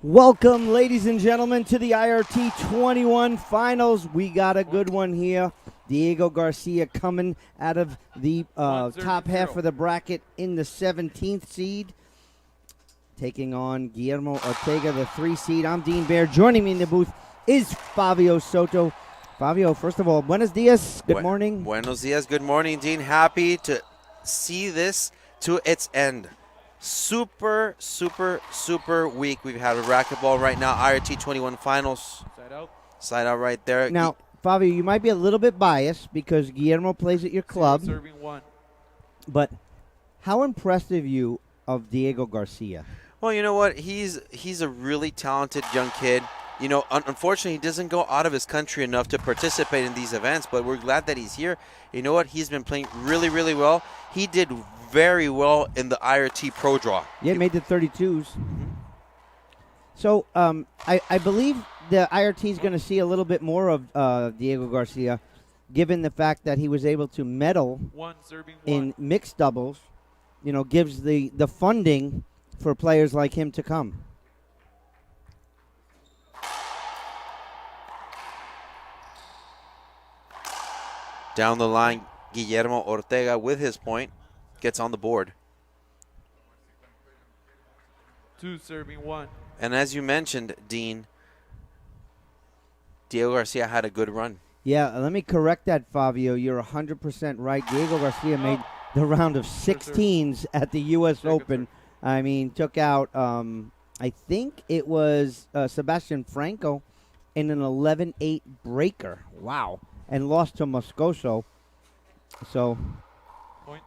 Welcome, ladies and gentlemen, to the IRT 21 finals. We got a good one here. Diego Garcia coming out of the top half of the bracket in the 17th seed, taking on Guillermo Ortega, the 3 seed. I'm Dean Baer. Joining me in the booth is Fabio Soto. Fabio, first of all, buenos dias. Good morning. Buenos dias. Good morning, Dean. Happy to see this to its end. Super week we've had with racquetball right now. IRT 21 finals. Side out right there. Now, Fabio, you might be a little bit biased because Guillermo plays at your club. Serving one. But how impressed are you of Diego Garcia? Well, you know what? He's a really talented young kid. You know, unfortunately, he doesn't go out of his country enough to participate in these events, but we're glad that he's here. You know what? He's been playing really well. He did very well in the IRT Pro Draw. Yeah, made the 32s. So I believe the IRT is going to see a little bit more of Diego Garcia, given the fact that he was able to medal in mixed doubles. You know, gives the funding for players like him to come. Down the line, Guillermo Ortega with his point gets on the board. 2 serving 1. And as you mentioned, Dean, Diego Garcia had a good run. Yeah, let me correct that, Fabio. You're 100% right. Diego Garcia made the round of 16s at the U.S. Open. I mean, took out, I think it was Sebastian Franco in an 11-8 breaker. Wow. And lost to Moscoso. So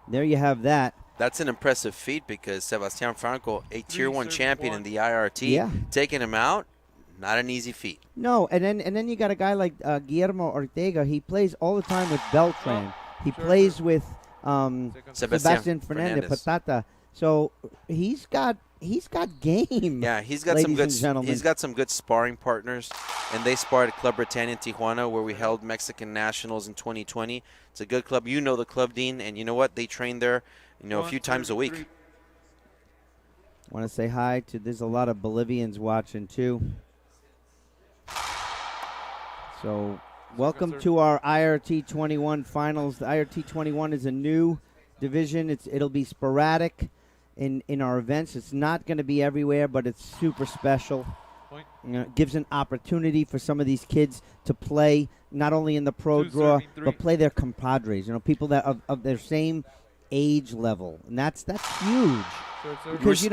there you have that. That's an impressive feat because Sebastian Franco, a Tier 1 champion in the IRT, taking him out, not an easy feat. No, and then you got a guy like Guillermo Ortega. He plays all the time with Beltran. He plays with Sebastian Fernandez Patata. So he's got game. Yeah, he's got some good sparring partners, and they sparred at Club Britannia in Tijuana, where we held Mexican Nationals in 2020. It's a good club. You know the club, Dean, and you know what? They train there, a few times a week. Want to say hi to? There's a lot of Bolivians watching too. So welcome to our IRT 21 finals. The IRT 21 is a new division. It'll be sporadic in our events. It's not going to be everywhere, but it's super special. It gives an opportunity for some of these kids to play not only in the pro draw, but play their compadres. People that of their same age level, and that's huge. Because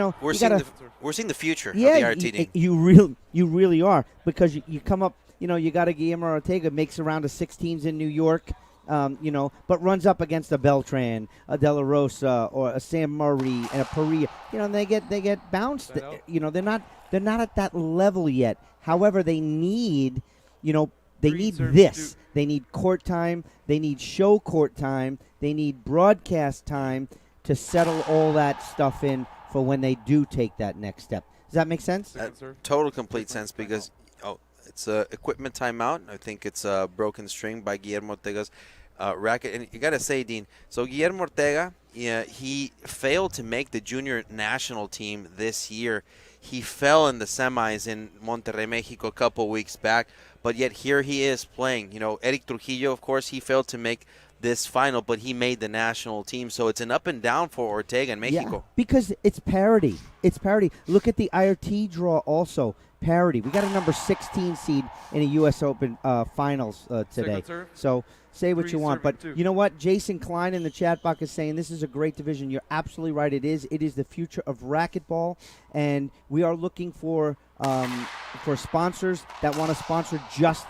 we're seeing the future of the IRT. You really are, because you come up. You got a Guillermo Ortega makes around a 16s in New York. But runs up against a Beltran, a De La Rosa, or a Sam Murray, and a Perea. And they get bounced. They're not at that level yet. However, they need, this. They need court time. They need show court time. They need broadcast time to settle all that stuff in for when they do take that next step. Does that make sense? Total complete sense, because it's a equipment timeout. I think it's a broken string by Guillermo Ortega's racket. And you got to say, Dean, so Guillermo Ortega, he failed to make the junior national team this year. He fell in the semis in Monterrey, Mexico a couple weeks back, but yet here he is playing. Eric Trujillo, of course, he failed to make this final, but he made the national team. So it's an up and down for Ortega in Mexico. Yeah, because it's parity. It's parity. Look at the IRT draw also. Parity. We got a number 16 seed in a U.S. Open finals today. So say what you want. But you know what? Jason Klein in the chat box is saying this is a great division. You're absolutely right. It is. It is the future of racquetball. And we are looking for sponsors that want to sponsor just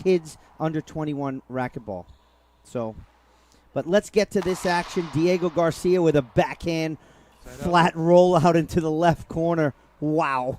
kids under 21 racquetball. So, but let's get to this action. Diego Garcia with a backhand flat rollout into the left corner. Wow.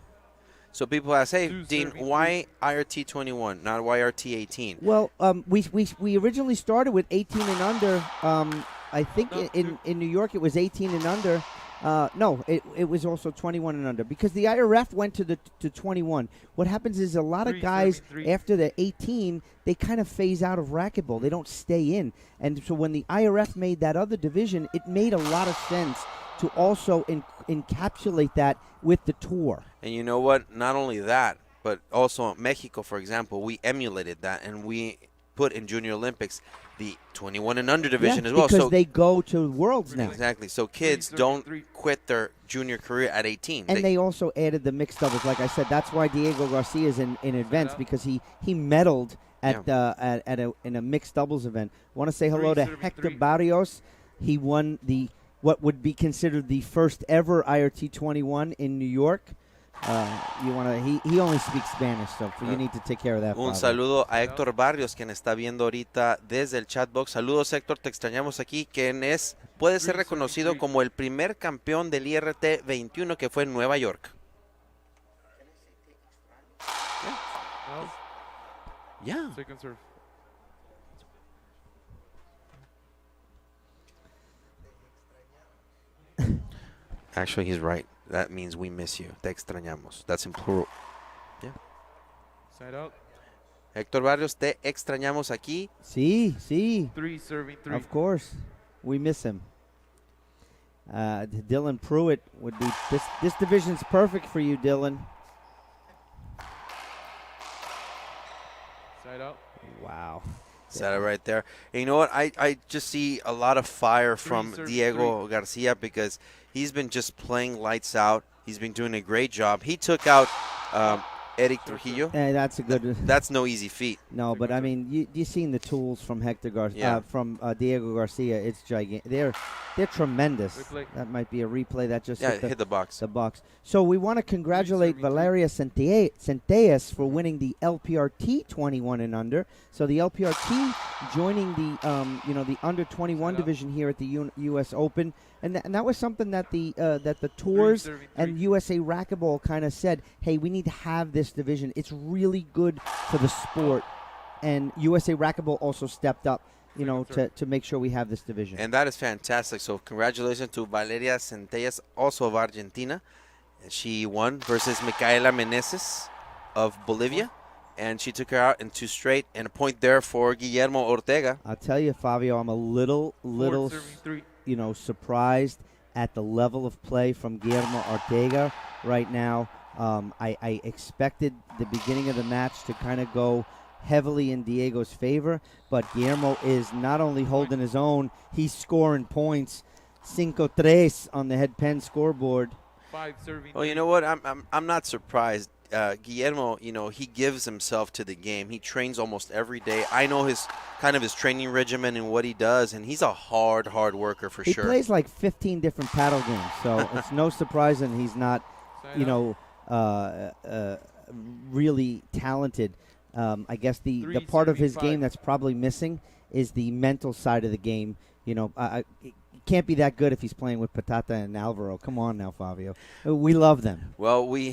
So people ask, hey, Dean, why IRT 21, not why IRT 18? Well, we originally started with 18 and under. I think in New York it was 18 and under. No, it was also 21 and under because the IRF went to 21. What happens is a lot of guys after they're 18, they kind of phase out of racquetball. They don't stay in. And so when the IRF made that other division, it made a lot of sense to also encapsulate that with the tour. And you know what? Not only that, but also Mexico, for example, we emulated that and we put in Junior Olympics the 21 and under division as well. Because so they go to Worlds now. Exactly. So kids don't quit their junior career at 18. And they also added the mixed doubles. Like I said, that's why Diego-Garcia is in events because he medaled in a mixed doubles event. Want to say hello to Hector Barrios. He won what would be considered the first ever IRT 21 in New York. He only speaks Spanish, so you need to take care of that. Un saludo a Héctor Barrios, quien está viendo ahorita desde el chatbox. Saludos, Héctor, te extrañamos aquí, quien puede ser reconocido como el primer campeón del IRT 21 que fue en Nueva York. Yeah. Second serve. Actually, he's right. That means we miss you. Te extrañamos. That's in plural. Yeah. Side out. Héctor Barrios, te extrañamos aquí. Sí. 3 serving 3. Of course. We miss him. Dylan Pruitt would be this division's perfect for you, Dylan. Side out. Wow. Set it right there. And you know what? I just see a lot of fire from Diego-Garcia because he's been just playing lights out. He's been doing a great job. He took out Eric Trujillo. That's a good. That's no easy feat. No, but I mean, you've seen the tools from from Diego-Garcia. It's gigantic. They're tremendous. Replay. That might be a replay that just hit the box. The box. So we want to congratulate Valeria Centellas for winning the LPRT 21 and under. So the LPRT joining the under 21 division here at the U.S. Open, and that was something that the tours and USA Racquetball kind of said, hey, we need to have this division. It's really good for the sport, and USA Racquetball also stepped up. To make sure we have this division. And that is fantastic. So congratulations to Valeria Centellas, also of Argentina. She won versus Micaela Meneses of Bolivia. And she took her out in 2 straight. And a point there for Guillermo Ortega. I'll tell you, Fabio, I'm a little surprised at the level of play from Guillermo Ortega right now. I expected the beginning of the match to kind of go heavily in Diego's favor, but Guillermo is not only holding his own, he's scoring points. 5-3 on the head pen scoreboard. 5 serving. Well, you know what? I'm not surprised. Guillermo, he gives himself to the game. He trains almost every day. I know his training regimen and what he does, and he's a hard worker for sure. He plays like 15 different paddle games, so it's no surprise that he's not, really talented. I guess the part of his game that's probably missing is the mental side of the game. It can't be that good if he's playing with Patata and Alvaro. Come on now, Fabio. We love them. Well, he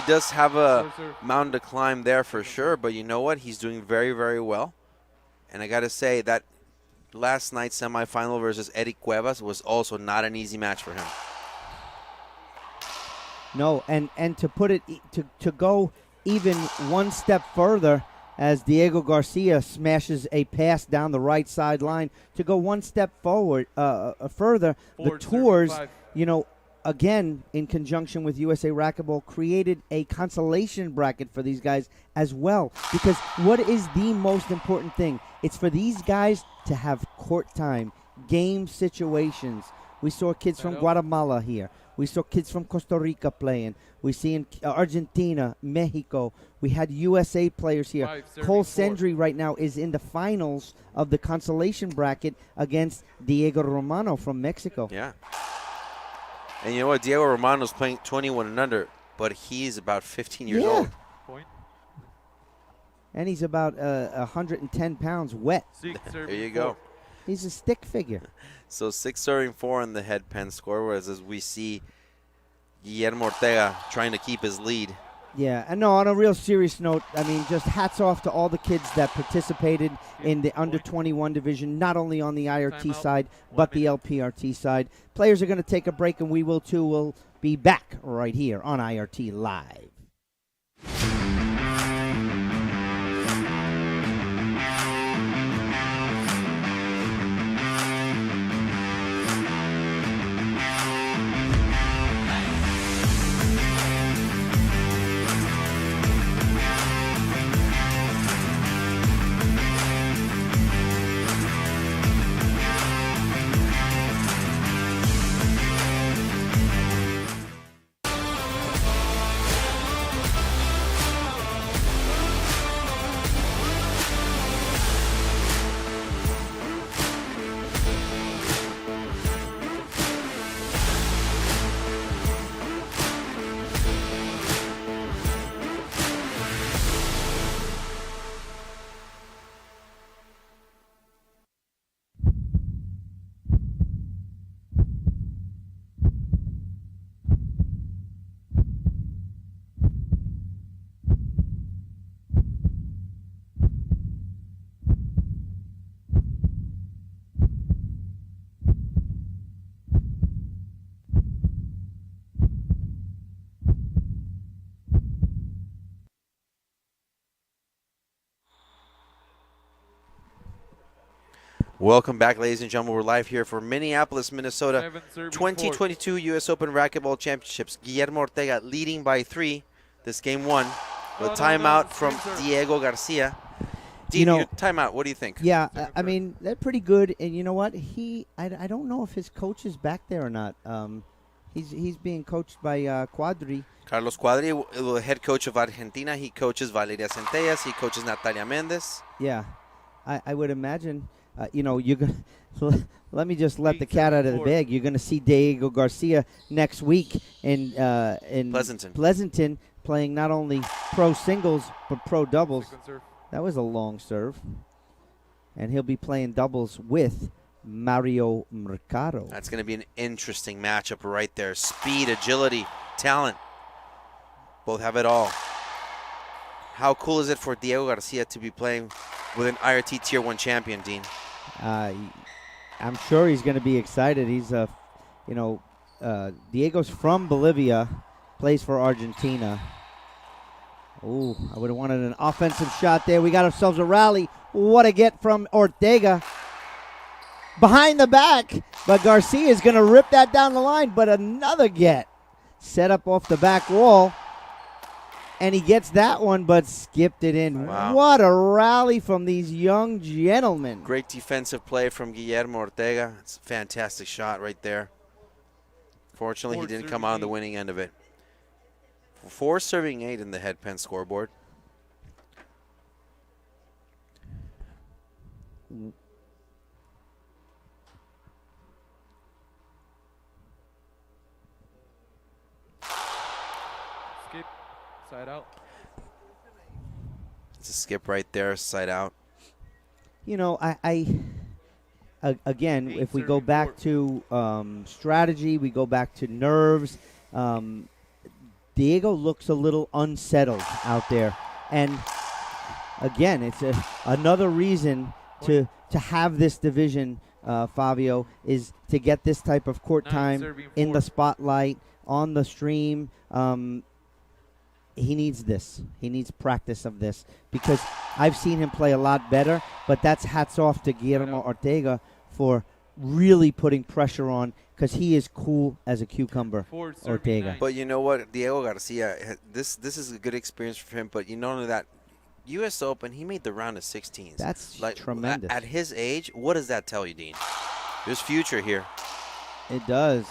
does have a mountain to climb there for sure, but you know what? He's doing very, very well. And I got to say that last night's semifinal versus Eddie Cuevas was also not an easy match for him. No, and to put it to go even one step further, as Diego-Garcia smashes a pass down the right sideline, to go one step forward further, the tours, again, in conjunction with USA Racquetball, created a consolation bracket for these guys as well. Because what is the most important thing? It's for these guys to have court time, game situations. We saw kids from Guatemala here. We saw kids from Costa Rica playing. We see in Argentina, Mexico. We had USA players here. Cole Sendry right now is in the finals of the consolation bracket against Diego Romano from Mexico. Yeah. And you know what? Diego Romano's playing 21 and under, but he's about 15 years old. Point. And he's about 110 pounds wet. There you go. He's a stick figure. So 6 serving 4 on the head pen score, whereas as we see Guillermo Ortega trying to keep his lead. Yeah, and no, on a real serious note, I mean, just hats off to all the kids that participated in the under-21 division, not only on the IRT side, but the LPRT side. Players are going to take a break, and we will too. We'll be back right here on IRT Live. Welcome back, ladies and gentlemen. We're live here for Minneapolis, Minnesota, 7 serving 2022 U.S. Open Racquetball Championships. Guillermo Ortega leading by 3. This game 1. With timeout from Diego-Garcia. Dean, timeout. What do you think? Yeah, I mean, they're pretty good. And you know what? I don't know if his coach is back there or not. He's being coached by Quadri. Carlos Quadri, the head coach of Argentina. He coaches Valeria Centellas. He coaches Natalia Mendez. Yeah, I would imagine. You're gonna let me just let the cat out of the bag. You're going to see Diego-Garcia next week in Pleasanton playing not only pro singles but pro doubles. That was a long serve, and he'll be playing doubles with Mario Mercado. That's going to be an interesting matchup right there. Speed, agility, talent. Both have it all. How cool is it for Diego-Garcia to be playing with an IRT Tier 1 champion, Dean? I'm sure he's going to be excited. He's Diego's from Bolivia, plays for Argentina. Ooh, I would have wanted an offensive shot there. We got ourselves a rally. What a get from Ortega. Behind the back, but Garcia is going to rip that down the line, but another get. Set up off the back wall. And he gets that one, but skipped it in. Wow. What a rally from these young gentlemen. Great defensive play from Guillermo Ortega. It's a fantastic shot right there. Fortunately, he didn't come out on the winning end of it. 4 serving 8 in the headpen scoreboard. Skip. Side out. It's a skip right there, side out. Again, if we go back to strategy, we go back to nerves, Diego looks a little unsettled out there. And again, it's another reason to have this division, Fabio, is to get this type of court time in the spotlight, on the stream. He needs this. He needs practice of this because I've seen him play a lot better, but that's hats off to Guillermo Ortega for really putting pressure on because he is cool as a cucumber, Ortega. But you know what? Diego-Garcia, this is a good experience for him, but you know that U.S. Open, he made the round of 16s. That's like, tremendous. At his age, what does that tell you, Dean? There's future here. It does.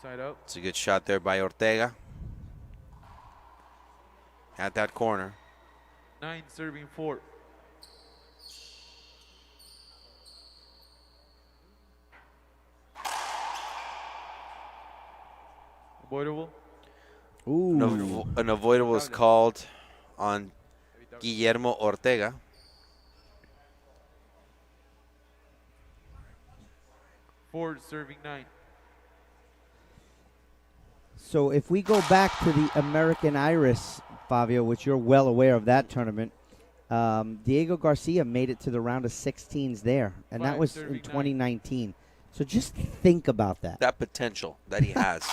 Side out. It's a good shot there by Ortega. At that corner. 9 serving 4. Avoidable. Ooh. An avoidable is called on Guillermo Ortega. Four serving 9. So if we go back to the American Iris, Fabio, which you're well aware of that tournament, Diego Garcia made it to the round of 16s there, and that was in 2019. So just think about that. That potential that he has.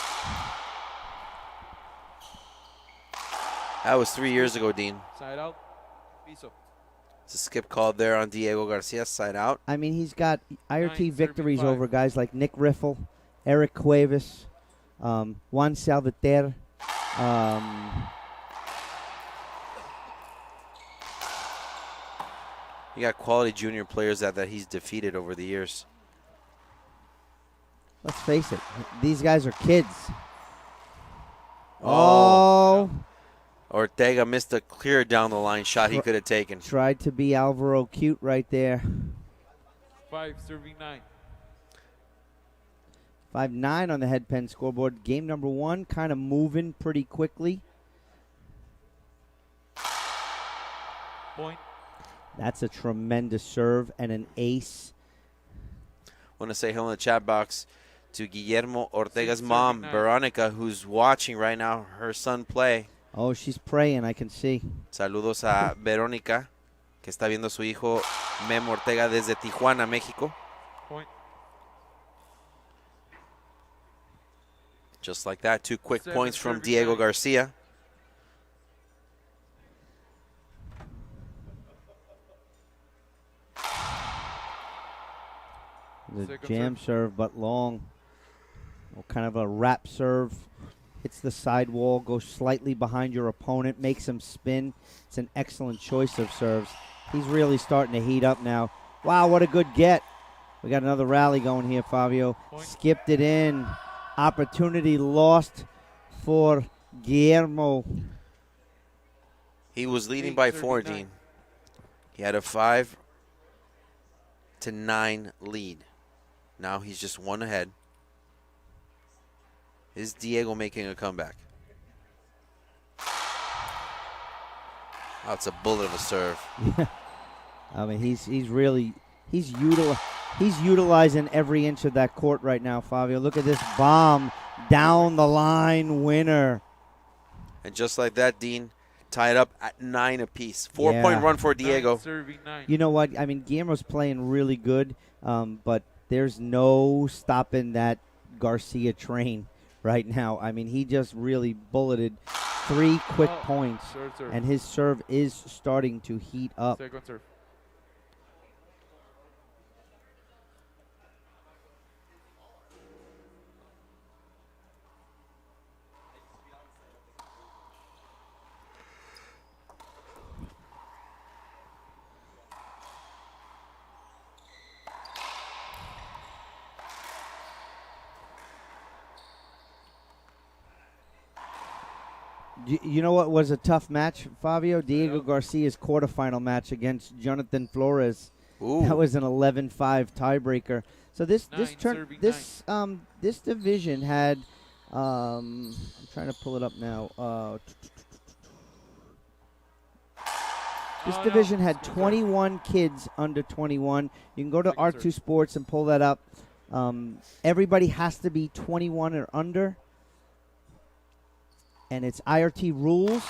That was 3 years ago, Dean. Side out. Piso. It's a skip call there on Diego Garcia, side out. I mean, he's got IRT Nine, victories serving over guys like Nick Riffle, Eric Cuevas, Juan Salvater. You got quality junior players that he's defeated over the years. Let's face it, these guys are kids. Oh. Ortega missed a clear down the line shot he could have taken. Tried to be Alvaro cute right there. 5 serving 9. 5-9 on the head pen scoreboard. Game number 1 kind of moving pretty quickly. Point. That's a tremendous serve and an ace. Want to say hello in the chat box to Guillermo Ortega's 6, mom, serving 9. Veronica, who's watching right now her son play. Oh, she's praying, I can see. Saludos a Verónica, que está viendo a su hijo Memo Ortega desde Tijuana, México. Point. Just like that, 2 quick 7, points from serving Diego 9. Garcia. The Second jam serve, but long. Well, kind of a wrap serve. Hits the sidewall, goes slightly behind your opponent, makes him spin. It's an excellent choice of serves. He's really starting to heat up now. Wow, what a good get. We got another rally going here, Fabio. Point. Skipped it in. Opportunity lost for Guillermo. He was leading 8, by serving 4, 9. Dean. He had a 5-9 lead. Now he's just 1 ahead. Is Diego making a comeback? Oh, it's a bullet of a serve. I mean, he's utilizing every inch of that court right now, Fabio. Look at this bomb down the line winner. And just like that, Dean, tied up at 9 apiece. 4-point run for Diego. 9, serving 9. You know what? I mean, Guillermo's playing really good, but there's no stopping that Garcia train right now. I mean, he just really bulleted 3 quick points, Third serve. and his serve is starting to heat up. Second serve. You know what was a tough match, Fabio? Diego Garcia's quarterfinal match against Jonathan Flores. Ooh. That was an 11-5 tiebreaker. So this 9, serving 9. this division had I'm trying to pull it up now. This Oh, division no. had Good serve. 21 kids under 21. You can go to Second R2 serve. Sports and pull that up. Everybody has to be 21 or under. And it's IRT rules.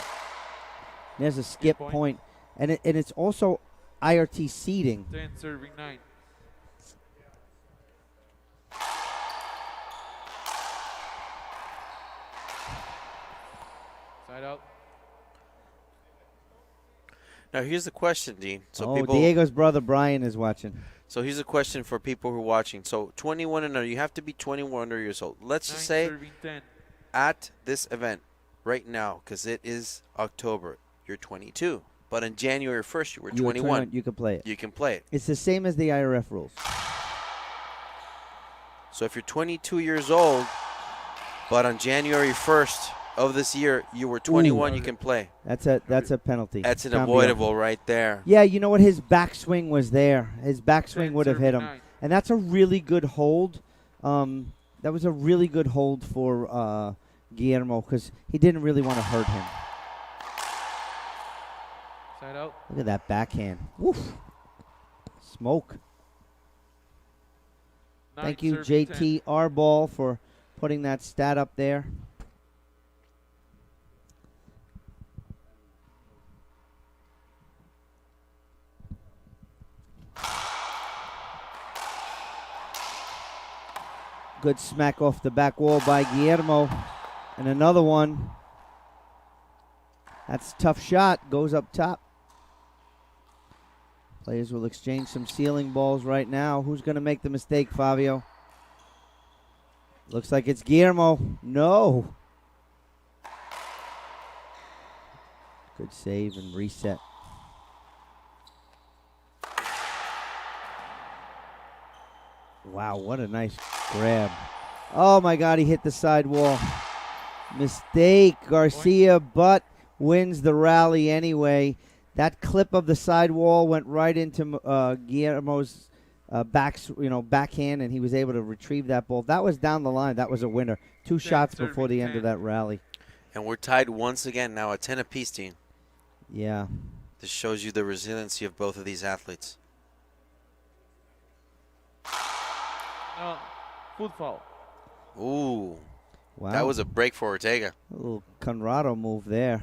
There's a skip point. point. And it's also IRT seeding. 10 serving 9. Side out. Now, here's the question, Dean. So Diego's brother Brian is watching. So here's a question for people who are watching. So 21 and under, you have to be 21 years old. Let's 9 just say serving 10. at this event right now, because it is October, you're 22. But on January 1st, you were 21. You can play it. You can play it. It's the same as the IRF rules. So if you're 22 years old, but on January 1st of this year, you were 21, you can play. That's a penalty. That's an Cambio. avoidable right there. Yeah, you know what? His backswing was there. His backswing 10 would have hit him. serving 9. And that's a really good hold. That was a really good hold for Guillermo because he didn't really want to hurt him. Side out. Look at that backhand. Woof. Smoke. 9 Thank you, serving 10. JT Arball, for putting that stat up there. Good smack off the back wall by Guillermo. And another one. That's a tough shot. Goes up top. Players will exchange some ceiling balls right now. Who's going to make the mistake, Fabio? Looks like it's Guillermo. No. Good save and reset. Wow, what a nice grab. Oh, my God, he hit the side wall. Mistake. Garcia, but wins the rally anyway. That clip of the sidewall went right into Guillermo's backhand, and he was able to retrieve that ball. That was down the line. That was a winner. 2 shots before the end of that rally. And we're tied once again now, a 10 apiece, team. Yeah. This shows you the resiliency of both of these athletes. Foot foul. Ooh. Wow. That was a break for Ortega. A little Conrado move there.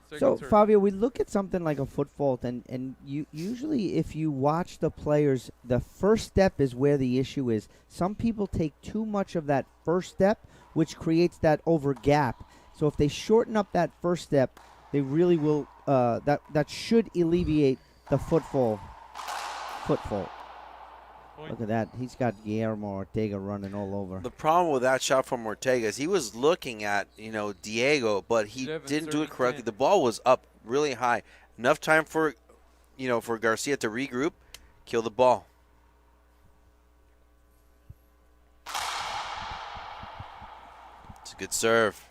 Second So, serve. Fabio, we look at something like a foot fault, and you usually if you watch the players, the first step is where the issue is. Some people take too much of that first step, which creates that over gap. So if they shorten up that first step, they really will, that should alleviate the foot fault. Point. Look at that. He's got Guillermo Ortega running all over. The problem with that shot from Ortega is he was looking at, Diego, but he 11, didn't do it serving correctly. 10. The ball was up really high. Enough time for, for Garcia to regroup, kill the ball. It's a good serve.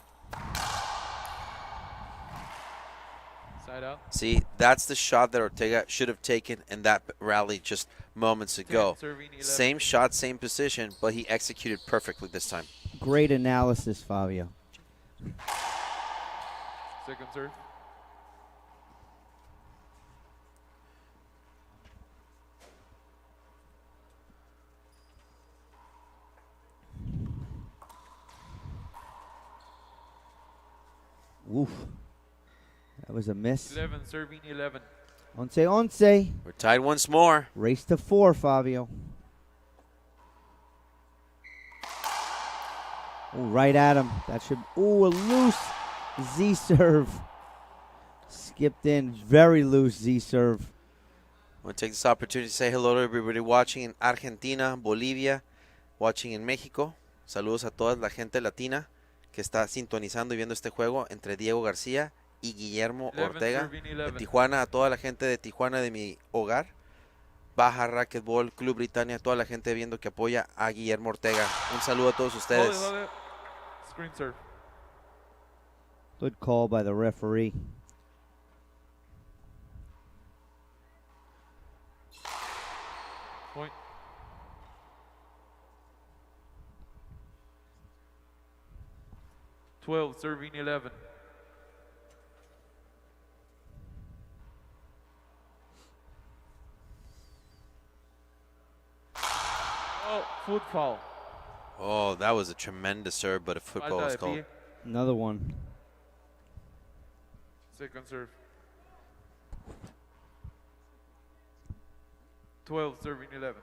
Side out. See, that's the shot that Ortega should have taken in that rally just moments ago. 10, serving 11. Same shot, same position, but he executed perfectly this time. Great analysis, Fabio. Second serve. Woof. That was a miss. 11, serving 11. Once. We're tied once more. Race to 4, Fabio. Ooh, right at him. That should. Ooh, a loose Z serve. Skipped in. Very loose Z serve. I want to take this opportunity to say hello to everybody watching in Argentina, Bolivia, watching in México. Saludos a toda la gente latina que está sintonizando y viendo este juego entre Diego García y Guillermo 11, Ortega. serving De 11. Tijuana, a toda la gente de Tijuana, de mi hogar. Baja Racquetball, Club Britannia, toda la gente viendo que apoya a Guillermo Ortega. Un saludo a todos ustedes. Hold it. Screen serve. Good call by the referee. Point. Twelve, serving 11. Oh, foot foul. Oh, that was a tremendous serve, but a football Falta was de called. pie. Another one. Second serve. 12, serving 11.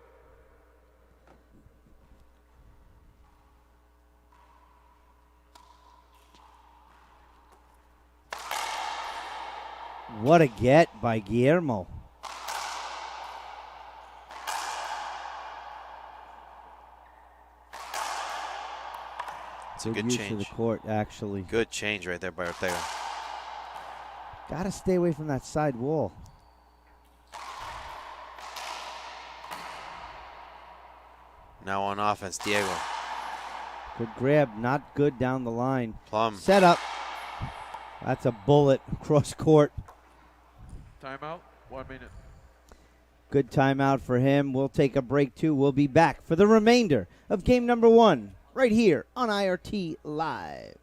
What a get by Guillermo. It's a good use of change. the court, actually. Good change right there by Ortega. Got to stay away from that side wall. Now on offense, Diego. Good grab, not good down the line. Plum. Set up. That's a bullet across court. Timeout, 1 minute. Good timeout for him. We'll take a break, too. We'll be back for the remainder of game number 1 right here on IRT Live.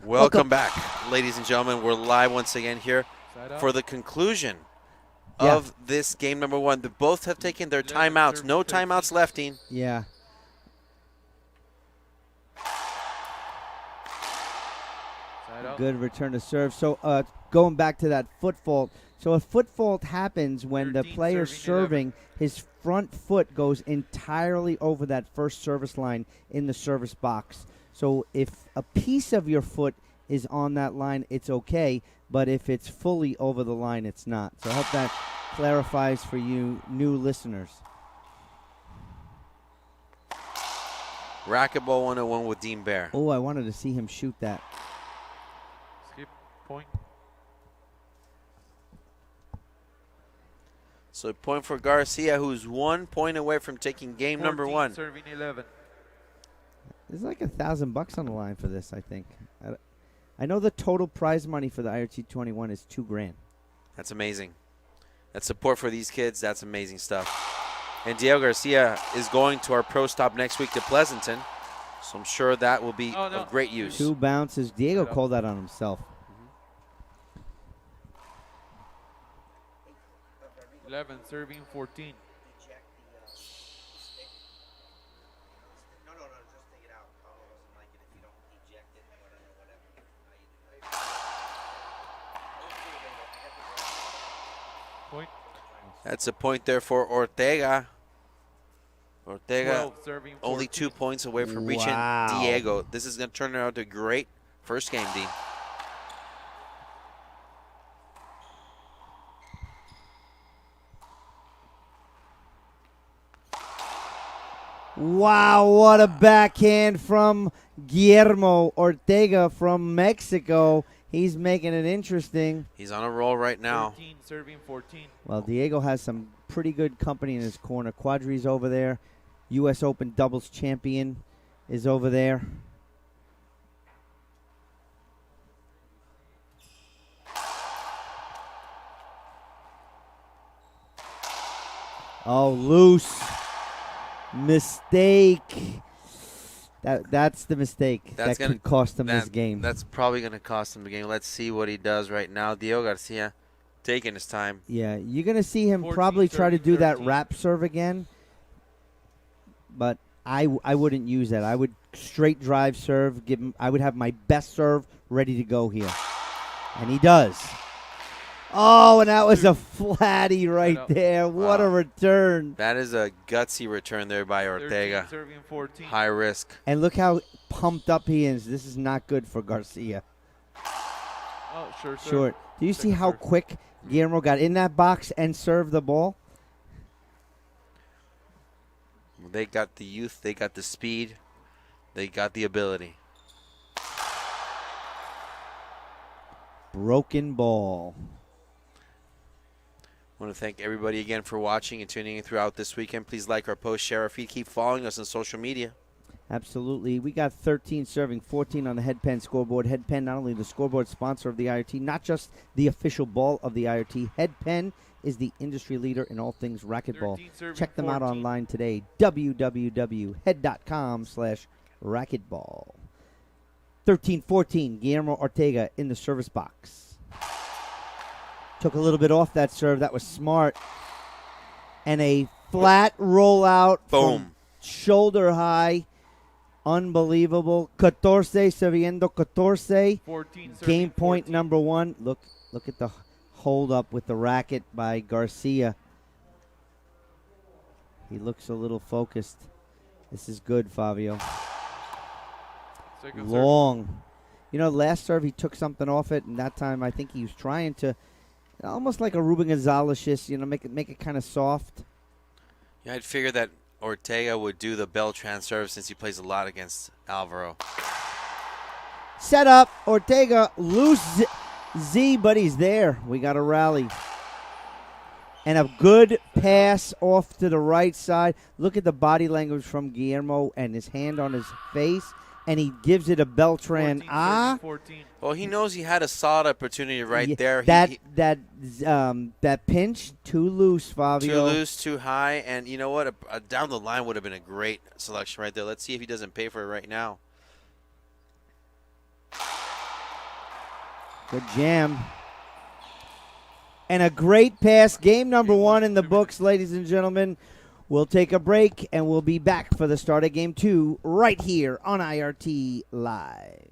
Welcome back, ladies and gentlemen. We're live once again here for the conclusion of this game number 1. They both have taken their timeouts. No timeouts left, Dean. Yeah. Good return to serve. So going back to that foot fault. So a foot fault happens when the player serving, his front foot goes entirely over that first service line in the service box. So if a piece of your foot is on that line, it's okay. But if it's fully over the line, it's not. So I hope that clarifies for you new listeners. Racquetball 101 with Dean Bear. Oh, I wanted to see him shoot that. Skip point. So a point for Garcia, who's 1 point away from taking game number 1. Serving 11. There's like $1,000 on the line for this, I think. I know the total prize money for the IRT-21 is $2,000. That's amazing. That support for these kids, that's amazing stuff. And Diego Garcia is going to our pro stop next week to Pleasanton, so I'm sure that will be of great use. 2 bounces. Diego called that on himself. 11 serving 14. Point. That's a point there for Ortega. Ortega 12 serving 14. only 2 points away from reaching Diego. This is going to turn out to a great first game, Dean. Wow, what a backhand from Guillermo Ortega from Mexico. He's making it interesting. He's on a roll right now. 13 serving 14. Well, Diego has some pretty good company in his corner. Quadri's over there. U.S. Open doubles champion is over there. Oh, loose. Mistake. That's the mistake. That could cost him this game. That's probably going to cost him the game. Let's see what he does right now. Diego Garcia taking his time. Yeah, you're going to see him probably try to do that wrap serve again. But I wouldn't use that. I would straight drive serve. I would have my best serve ready to go here. And he does. Oh, and that was a flatty right there. What a return. That is a gutsy return there by Ortega. 13 serving 14. High risk. And look how pumped up he is. This is not good for Garcia. Oh, sure. Short. Do you see how quick Guillermo got in that box and served the ball? They got the youth. They got the speed. They got the ability. Broken ball. I want to thank everybody again for watching and tuning in throughout this weekend. Please like our post, share our feed, keep following us on social media. Absolutely. We got 13 serving 14 on the Headpen scoreboard. Headpen, not only the scoreboard sponsor of the IRT, not just the official ball of the IRT. Headpen is the industry leader in all things racquetball. Check them out online today, www.head.com/racquetball. 13-14, Guillermo Ortega in the service box. Took a little bit off that serve. That was smart. And a flat rollout. Boom. Shoulder high. Unbelievable. 14, serviendo 14. 14 Game point 14. number 1. Look at the hold up with the racket by Garcia. He looks a little focused. This is good, Fabio. Second Long. Serve. You know, last serve he took something off it, and that time I think he was trying to, almost like a Ruben Gonzalez, make it kind of soft. Yeah, I'd figure that Ortega would do the Beltran serve since he plays a lot against Alvaro. Set up. Ortega loose Z, but he's there. We got a rally. And a good pass off to the right side. Look at the body language from Guillermo and his hand on his face. And he gives it a Beltran. 14. Well, he knows he had a solid opportunity right there. That pinch, too loose, Fabio. Too loose, too high. And you know what? Down the line would have been a great selection right there. Let's see if he doesn't pay for it right now. Good jam. And a great pass. Game number 1 in the books, ladies and gentlemen. We'll take a break, and we'll be back for the start of Game 2 right here on IRT Live.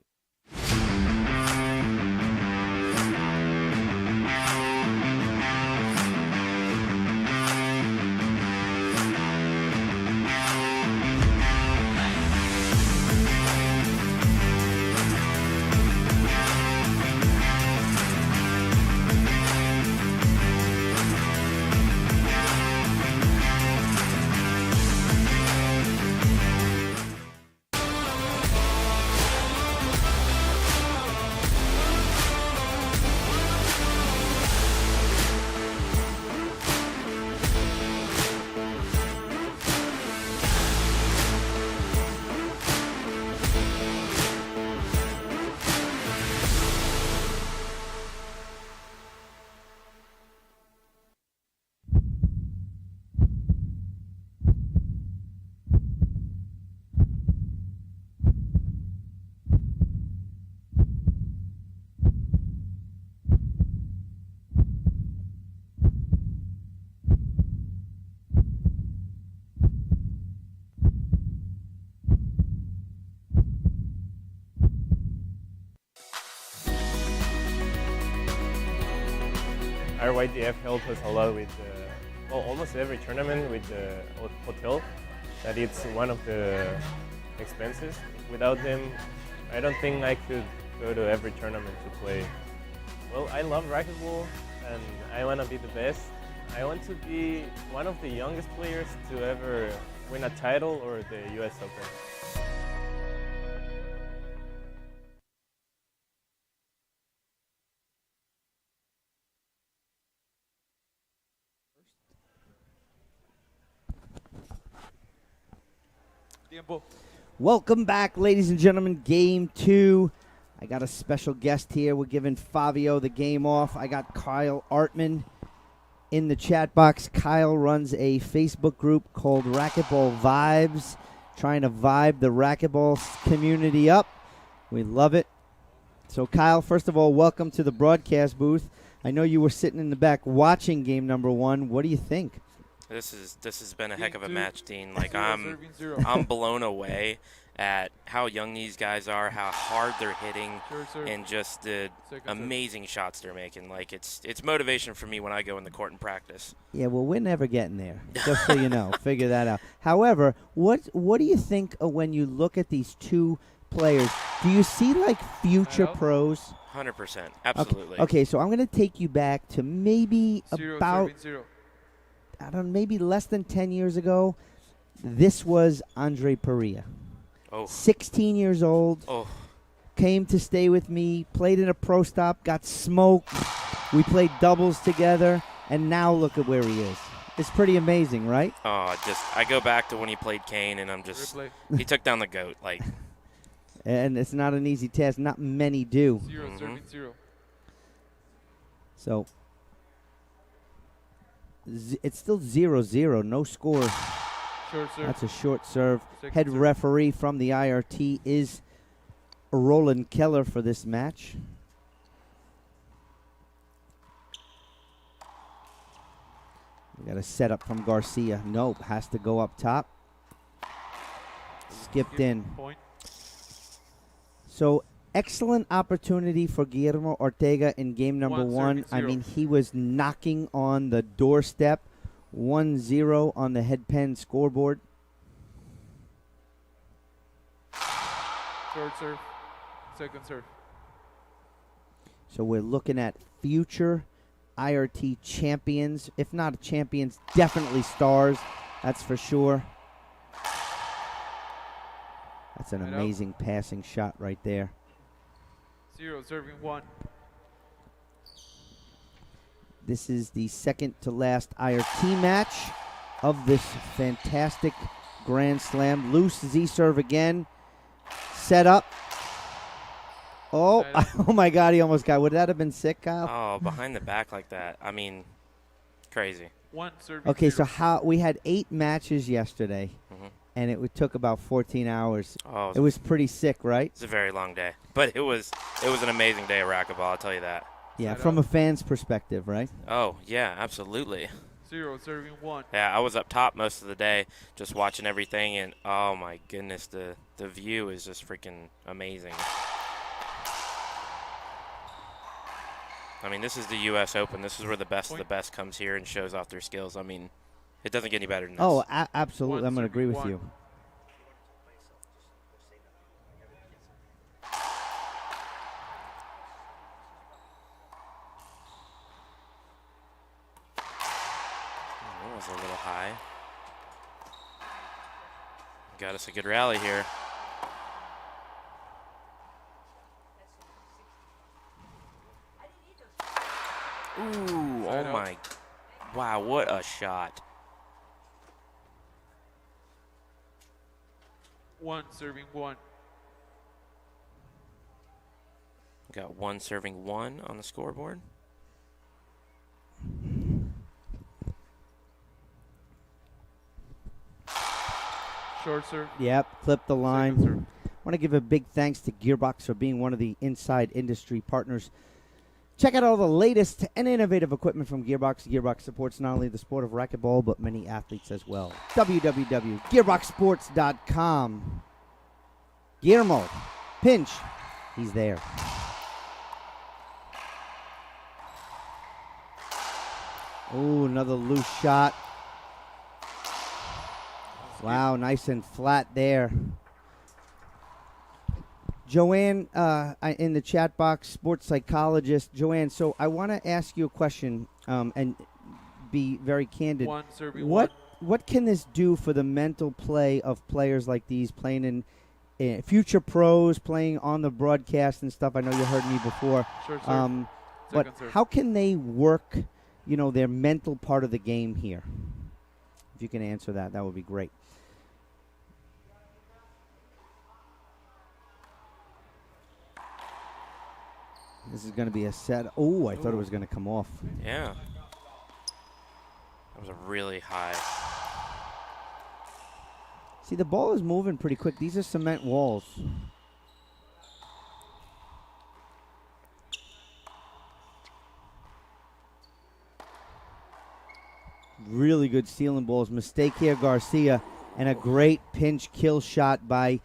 Our YDF helped us a lot with almost every tournament with the hotel. That it's one of the expenses. Without them, I don't think I could go to every tournament to play. Well, I love racquetball and I want to be the best. I want to be one of the youngest players to ever win a title or the US Open. Welcome back, ladies and gentlemen. Game 2. I got a special guest here. We're giving Fabio the game off. I got Kyle Artman in the chat box. Kyle runs a Facebook group called Racquetball Vibes, trying to vibe the racquetball community up. We love it. So, Kyle, first of all, welcome to the broadcast booth. I know you were sitting in the back watching game number 1. What do you think? This has been a heck of a match, Dean. Like I'm blown away at how young these guys are, how hard they're hitting, and just the amazing shots they're making. Like it's motivation for me when I go in the court and practice. Yeah, well, we're never getting there. Just so you know, figure that out. However, what do you think of when you look at these two players? Do you see like future pros? 100%, absolutely. Okay, so I'm going to take you back to maybe about. I don't know, maybe less than 10 years ago. This was Andre Perea. 16 years old. Came to stay with me, played in a pro stop, got smoked. We played doubles together, and now look at where he is. It's pretty amazing, right? I go back to when he played Kane, and he took down the GOAT. Like, and it's not an easy task. Not many do. So it's still 0-0, no score. That's a short serve. Head referee from the IRT is Roland Keller for this match. We got a setup from Garcia. Nope, has to go up top. Skipped in. So excellent opportunity for Guillermo Ortega in game number 1. I mean, he was knocking on the doorstep. 1-0 on the head pen scoreboard. Short serve, second serve. So we're looking at future IRT champions. If not champions, definitely stars. That's for sure. That's an amazing passing shot right there. 0, serving 1. This is the second to last IRT match of this fantastic Grand Slam. Loose Z serve again. Set up. Oh, oh my God, he almost got. Would that have been sick, Kyle? Oh, behind the back like that. I mean, crazy. 1 serving. Okay, so we had 8 matches yesterday. and it took about 14 hours. Oh, it was pretty sick, right? It's a very long day, but it was an amazing day of racquetball. I'll tell you that. Yeah, from a fan's perspective, right? Oh yeah, absolutely. 0 serving 1. Yeah, I was up top most of the day, just watching everything, and oh my goodness, the view is just freaking amazing. I mean, this is the U.S. Open. This is where the best of the best comes here and shows off their skills. I mean, it doesn't get any better than this. Oh, absolutely. I'm going to agree with you. That was a little high. Got us a good rally here. Ooh, oh my. Wow, what a shot. 1 serving 1. Got 1 serving 1 on the scoreboard. Short serve. Yep, clip the line. I want to give a big thanks to Gearbox for being one of the inside industry partners. Check out all the latest and innovative equipment from Gearbox. Gearbox supports not only the sport of racquetball, but many athletes as well. www.gearboxsports.com. Guillermo, pinch. He's there. Ooh, another loose shot. Wow, nice and flat there. Joanne, in the chat box, sports psychologist. Joanne, so I want to ask you a question and be very candid. 1 serving What 1. what can this do for the mental play of players like these playing in future pros, playing on the broadcast and stuff? I know you heard me before. Short serve. But Second serve. how can they work, their mental part of the game here? If you can answer that, that would be great. This is going to be a set. Oh, I thought it was going to come off. Yeah. That was a really high. See, the ball is moving pretty quick. These are cement walls. Really good stealing balls. Mistake here, Garcia. And a great pinch kill shot by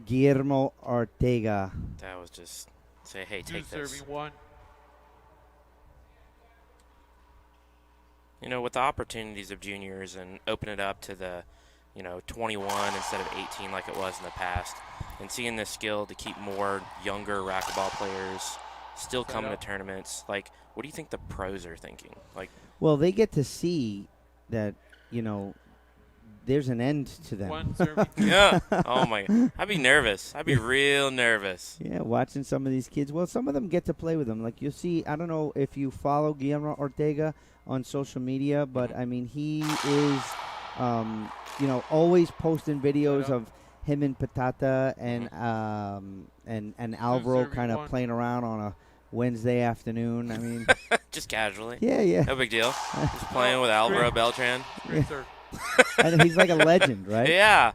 Guillermo Ortega. That was just say, hey, 2 take this. serving 1. With the opportunities of juniors and open it up to the 21 instead of 18 like it was in the past, and seeing this skill to keep more younger racquetball players still coming to tournaments. Like, what do you think the pros are thinking? Like, well, they get to see that, there's an end to them. 1 serving 2. yeah. Oh, my. I'd be nervous. I'd be real nervous. Yeah, watching some of these kids. Well, some of them get to play with them. Like, you'll see, I don't know if you follow Guillermo Ortega on social media, but, I mean, he is, always posting videos of him and Patata and Alvaro kind of playing around on a Wednesday afternoon. I mean, just casually. Yeah. No big deal. Just playing with Alvaro Beltran. Great serve. And he's like a legend, right? Yeah.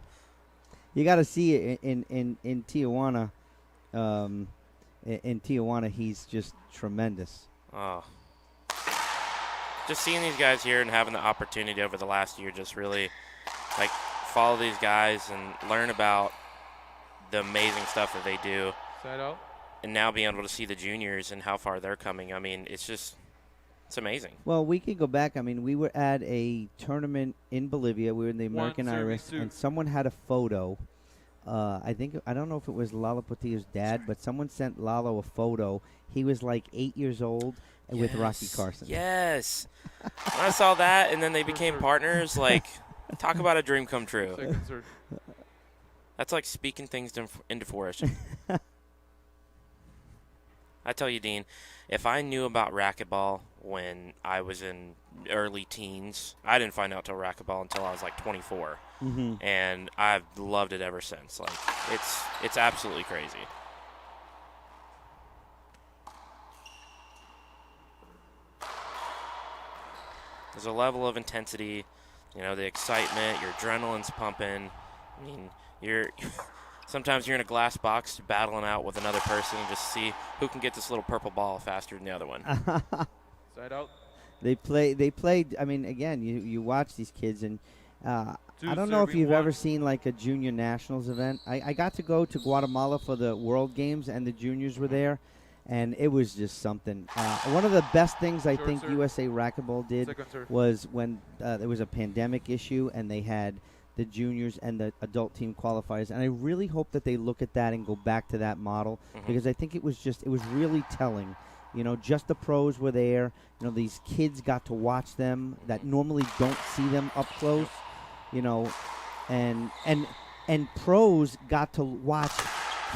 You got to see it in Tijuana. In Tijuana, he's just tremendous. Oh. Just seeing these guys here and having the opportunity over the last year just really, follow these guys and learn about the amazing stuff that they do. Side out. And now being able to see the juniors and how far they're coming. I mean, it's amazing. Well, we could go back. I mean, we were at a tournament in Bolivia. We were in the American Iris, and someone had a photo. I don't know if it was Lalo Portillo's dad, but someone sent Lalo a photo. He was like 8 years old with Rocky Carson. Yes. When I saw that, and then they became partners, talk about a dream come true. Second serve. That's like speaking things into fruition. I tell you, Dean, if I knew about racquetball when I was in early teens, I didn't find out till racquetball until I was 24. Mm-hmm. And I've loved it ever since. It's absolutely crazy. There's a level of intensity, the excitement, your adrenaline's pumping, I mean, sometimes you're in a glass box battling out with another person and just see who can get this little purple ball faster than the other one. Side out. They played. I mean, again, you watch these kids, and I don't know if you've ever seen like a junior nationals event. I got to go to Guatemala for the World Games, and the juniors were there, and it was just something. One of the best things I think USA Racquetball did was when there was a pandemic issue, and they had the juniors and the adult team qualifiers, and I really hope that they look at that and go back to that model, because I think it was really telling. You know, just the pros were there. You know, these kids got to watch them that normally don't see them up close. You know, and pros got to watch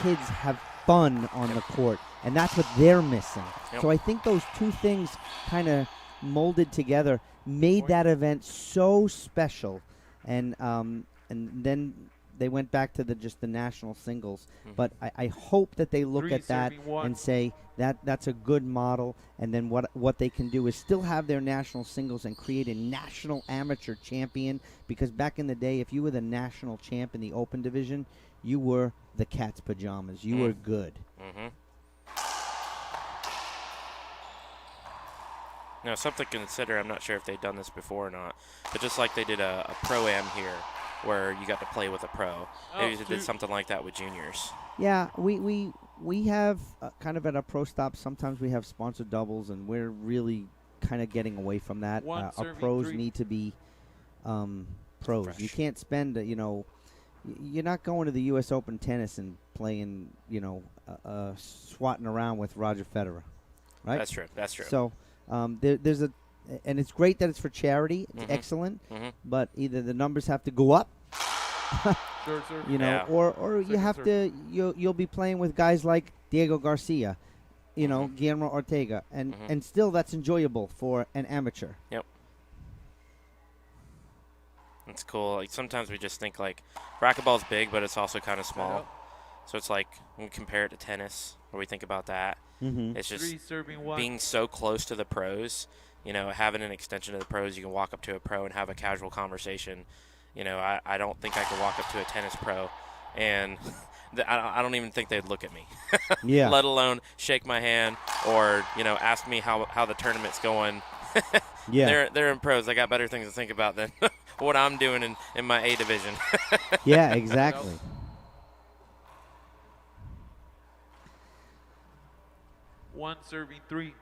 kids have fun on the court, and that's what they're missing. So I think those two things kind of molded together made that event so special. And then they went back to the national singles. But I hope that they look at that and say that's a good model, and then what they can do is still have their national singles and create a national amateur champion, because back in the day, if you were the national champ in the open division, you were the cat's pajamas. You were good. Now, something to consider, I'm not sure if they've done this before or not, but just like they did a pro-am here, where you got to play with a pro. Maybe they did something like that with juniors. Yeah, we have kind of at a pro stop, sometimes we have sponsored doubles, and we're really kind of getting away from that. Our pros need to be pros. Fresh. You can't spend, you're not going to the U.S. Open tennis and playing, swatting around with Roger Federer, right? That's true. So there's and it's great that it's for charity. It's excellent, but either the numbers have to go up, or you have to. You'll be playing with guys like Diego Garcia, Guillermo Ortega, and still that's enjoyable for an amateur. Yep. It's cool. Like sometimes we just think like racquetball's big, but it's also kind of small. So it's like when we compare it to tennis, or we think about that. It's just being so close to the pros. Having an extension of the pros, you can walk up to a pro and have a casual conversation. I don't think I could walk up to a tennis pro, and I don't even think they'd look at me. Yeah. Let alone shake my hand or ask me how the tournament's going. Yeah. They're in pros. I got better things to think about than what I'm doing in my A division. Yeah, exactly. One serving 3.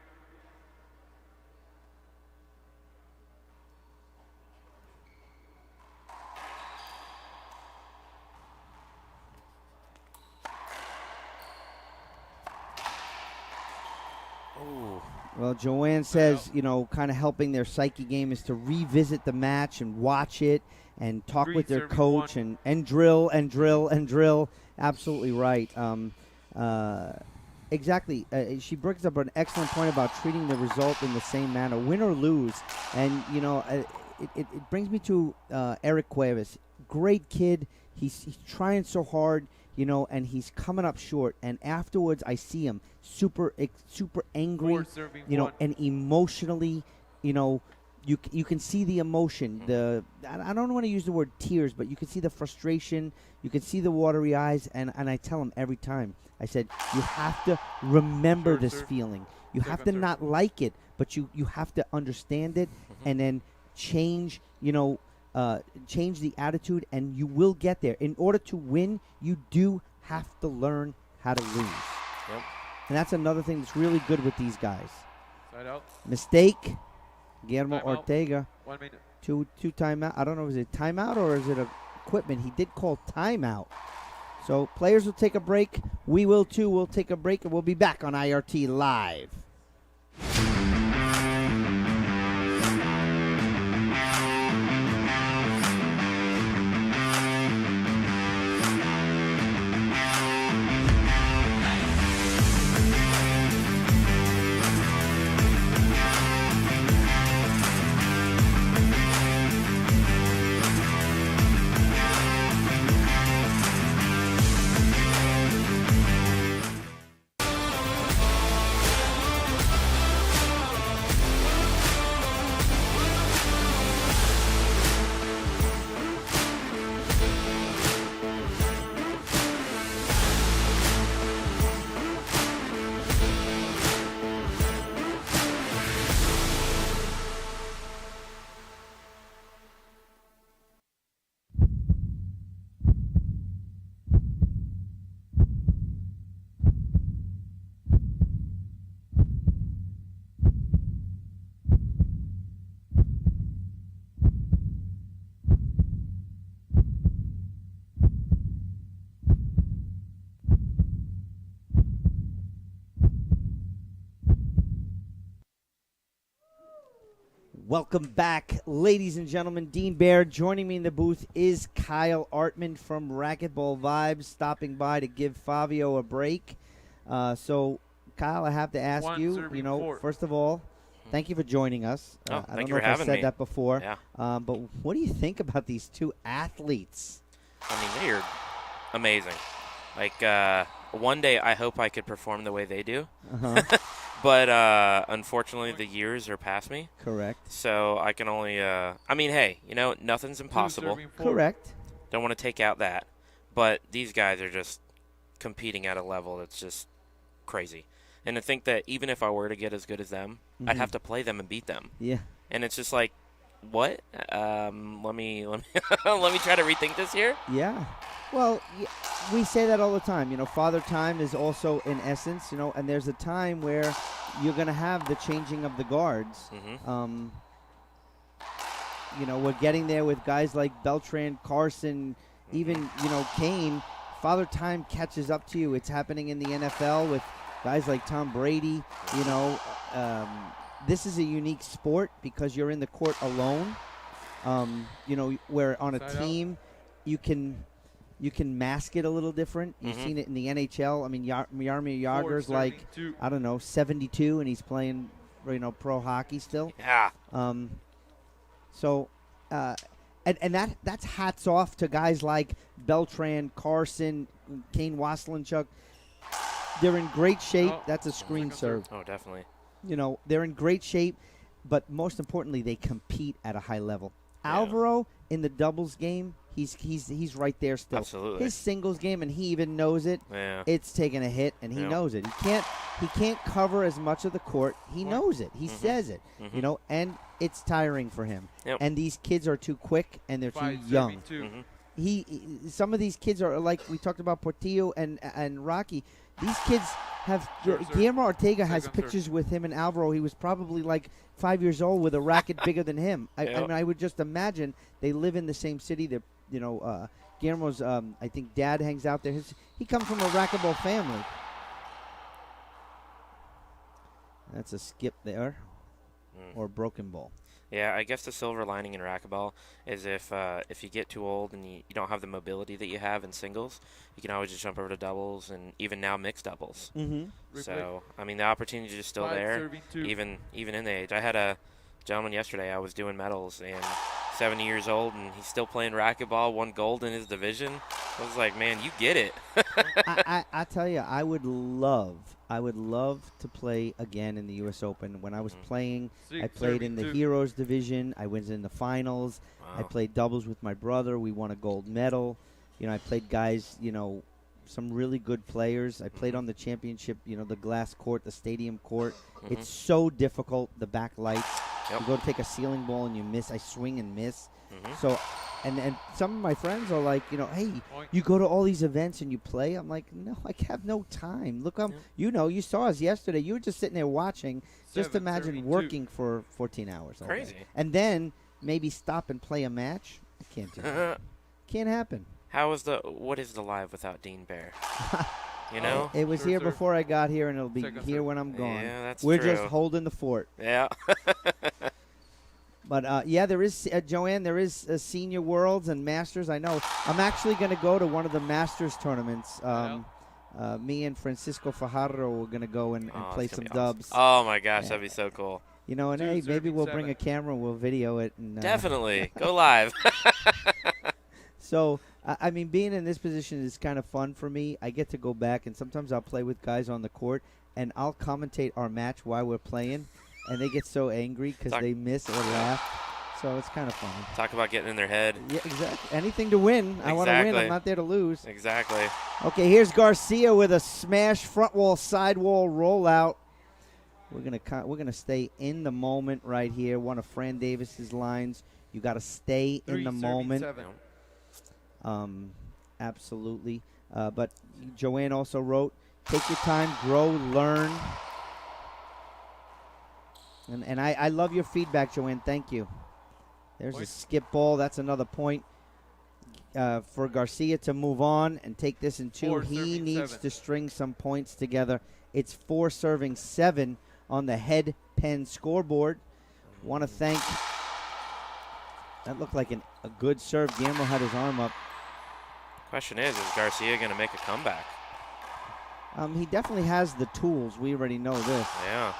Well, Joanne says, kind of helping their psyche game is to revisit the match and watch it and talk with their coach and drill and drill and drill. Absolutely right. Exactly. She brings up an excellent point about treating the result in the same manner, win or lose. And, it brings me to Eric Cuevas. Great kid. He's trying so hard, and he's coming up short. And afterwards, I see him super angry, and emotionally, you can see the emotion. I don't want to use the word tears, but you can see the frustration. You can see the watery eyes. And I tell him every time, I said, you have to remember this feeling. You have to not like it, but you have to understand it, and then change, change the attitude, and you will get there. In order to win, you do have to learn how to lose. Yep. And that's another thing that's really good with these guys. Side out. Mistake. Guillermo Time out. Ortega. 1 minute. Two timeout. I don't know, is it timeout or is it equipment? He did call timeout. So players will take a break. We will too. We'll take a break, and we'll be back on IRT Live. Welcome back, ladies and gentlemen. Dean Baird. Joining me in the booth is Kyle Artman from Racquetball Vibes, stopping by to give Fabio a break. So, Kyle, I have to ask you, first of all, thank you for joining us. I don't know if I said that before. Yeah. But what do you think about these two athletes? I mean, they're amazing. Like, one day I hope I could perform the way they do. Uh-huh. But unfortunately, the years are past me. Correct. So I can only I mean, hey, nothing's impossible. Correct. Don't want to take out that. But these guys are just competing at a level that's just crazy. And to think that even if I were to get as good as them, I'd have to play them and beat them. Yeah. And it's just like, what? Let me let me try to rethink this here. Yeah. Well, we say that all the time. Father Time is also in essence, and there's a time where you're going to have the changing of the guards. Mm-hmm. We're getting there with guys like Beltran, Carson, even, Kane. Father Time catches up to you. It's happening in the NFL with guys like Tom Brady. This is a unique sport because you're in the court alone. Where on a team you can mask it a little different. You've seen it in the NHL. I mean, Jaromir Jagr's like, I don't know, 72, and he's playing, pro hockey still. Yeah. And that's hats off to guys like Beltran, Carson, Kane Waslinchuk. They're in great shape. That's a screen serve. Oh, definitely. They're in great shape, but most importantly, they compete at a high level. Yeah. Alvaro in the doubles game, he's right there still. Absolutely. His singles game, and he even knows it. Yeah. It's taking a hit, and he knows it. He can't cover as much of the court. He knows it. He says it. And it's tiring for him. Yep. And these kids are too quick, and they're too young. Some of these kids are like we talked about Portillo and Rocky. These kids have Guillermo Ortega has pictures with him and Alvaro. He was probably like 5 years old with a racket bigger than him. I mean, I would just imagine they live in the same city. They're Guillermo's I think dad hangs out there. He comes from a racquetball family. That's a skip there, or broken ball. Yeah, I guess the silver lining in racquetball is if you get too old and you don't have the mobility that you have in singles, you can always just jump over to doubles and even now mixed doubles. So, I mean, the opportunity is still there, even in the age. I had a gentleman yesterday, I was doing medals, and 70 years old, and he's still playing racquetball, won gold in his division. I was like, man, you get it. I tell you, I would love to play again in the U.S. Open. When I was playing, I played in the Heroes division. I was in the finals. Wow. I played doubles with my brother. We won a gold medal. I played guys, some really good players. I played on the championship, the glass court, the stadium court. It's so difficult, the backlights. You go to take a ceiling ball and you miss. I swing and miss. So, and some of my friends are like, hey, you go to all these events and you play. I'm like, no, I have no time. Look, you saw us yesterday. You were just sitting there watching. Just imagine working for 14 hours. Crazy. And then maybe stop and play a match. I can't do that. Can't happen. What is the live without Dean Bear? It was here before I got here, and it'll be here when I'm gone. Yeah, that's We're true. just holding the fort. Yeah. But, there is, Joanne, there is Senior Worlds and Masters. I know. I'm actually going to go to one of the Masters tournaments. Me and Francisco Fajardo are going to go and play some dubs. Oh, my gosh, that'd be so cool. And hey, maybe we'll bring a camera and we'll video it. And, Definitely. Go live. So, I mean, being in this position is kind of fun for me. I get to go back, and sometimes I'll play with guys on the court, and I'll commentate our match while we're playing, and they get so angry because they miss or laugh. So it's kind of fun. Talk about getting in their head. Yeah, exactly. Anything to win. I want to win. I'm not there to lose. Exactly. Okay, here's Garcia with a smash front wall, side wall rollout. We're gonna stay in the moment right here. One of Fran Davis's lines. You got to stay in the moment. Absolutely. But Joanne also wrote, take your time, grow, learn. And I love your feedback, Joanne. Thank you. There's a skip ball. That's another point for Garcia to move on and take this in two. He needs to string some points together. It's 4 serving 7 on the head pen scoreboard. Want to thank. That looked like a good serve. Guillermo had his arm up. Question is Garcia going to make a comeback? He definitely has the tools. We already know this. Yeah.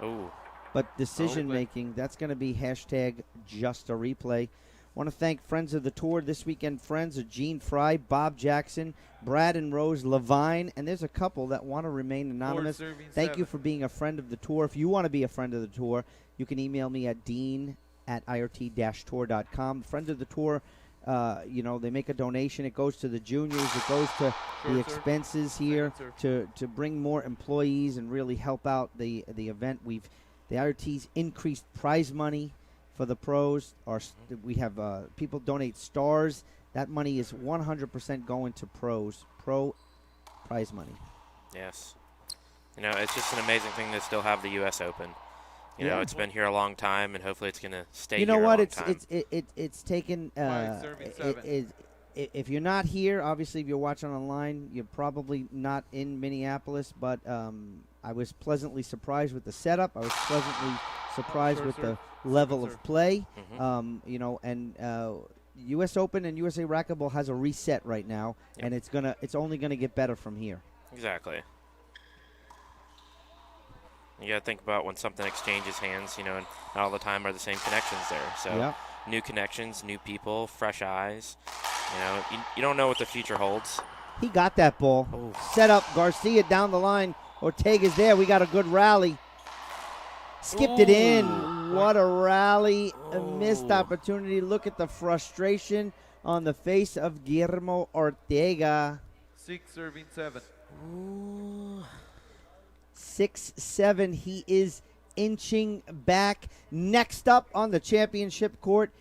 Ooh. But decision making, that's going to be hashtag just a replay. Want to thank friends of the tour this weekend. Friends of Gene Fry, Bob Jackson, Brad and Rose Levine, and there's a couple that want to remain anonymous. Thank you for being a friend of the tour. If you want to be a friend of the tour, you can email me at dean@irt-tour.com. Friends of the tour, they make a donation. It goes to the juniors. It goes to the expenses here to bring more employees and really help out the event. The IRT's increased prize money for the pros. We have people donate stars. That money is 100% going to pros. Pro prize money. Yes. It's just an amazing thing to still have the U.S. Open. It's been here a long time, and hopefully it's going to stay here a long time. It's taken. If you're not here, obviously, if you're watching online, you're probably not in Minneapolis. But I was pleasantly surprised with the setup. I was pleasantly surprised with the level of play. U.S. Open and USA Racquetball has a reset right now, and it's only gonna get better from here. Exactly. You got to think about when something exchanges hands, and not all the time are the same connections there. So new connections, new people, fresh eyes. You don't know what the future holds. He got that ball. Oh. Set up Garcia down the line. Ortega's there. We got a good rally. Skipped it in. What a rally. A missed opportunity. Look at the frustration on the face of Guillermo Ortega. 6-7. Ooh. 6-7. He is inching back. Next up on the championship court,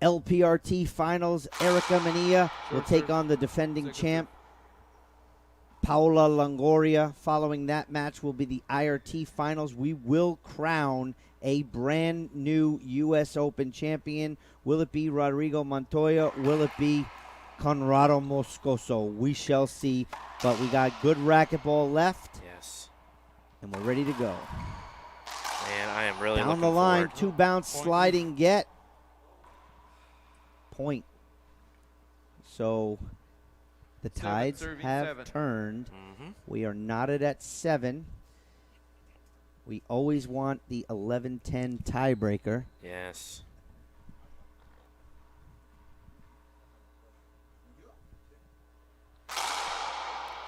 LPRT Finals. Erica Mania will take on the defending champ, Paula Longoria. Following that match will be the IRT Finals. We will crown a brand new U.S. Open champion. Will it be Rodrigo Montoya? Will it be Conrado Moscoso? We shall see. But we got good racquetball left. Yes. And we're ready to go. Man, I am really down the line, forward. 2-bounce sliding get. Point. So the tides have turned. We are knotted at 7. We always want the 11-10 tiebreaker. Yes.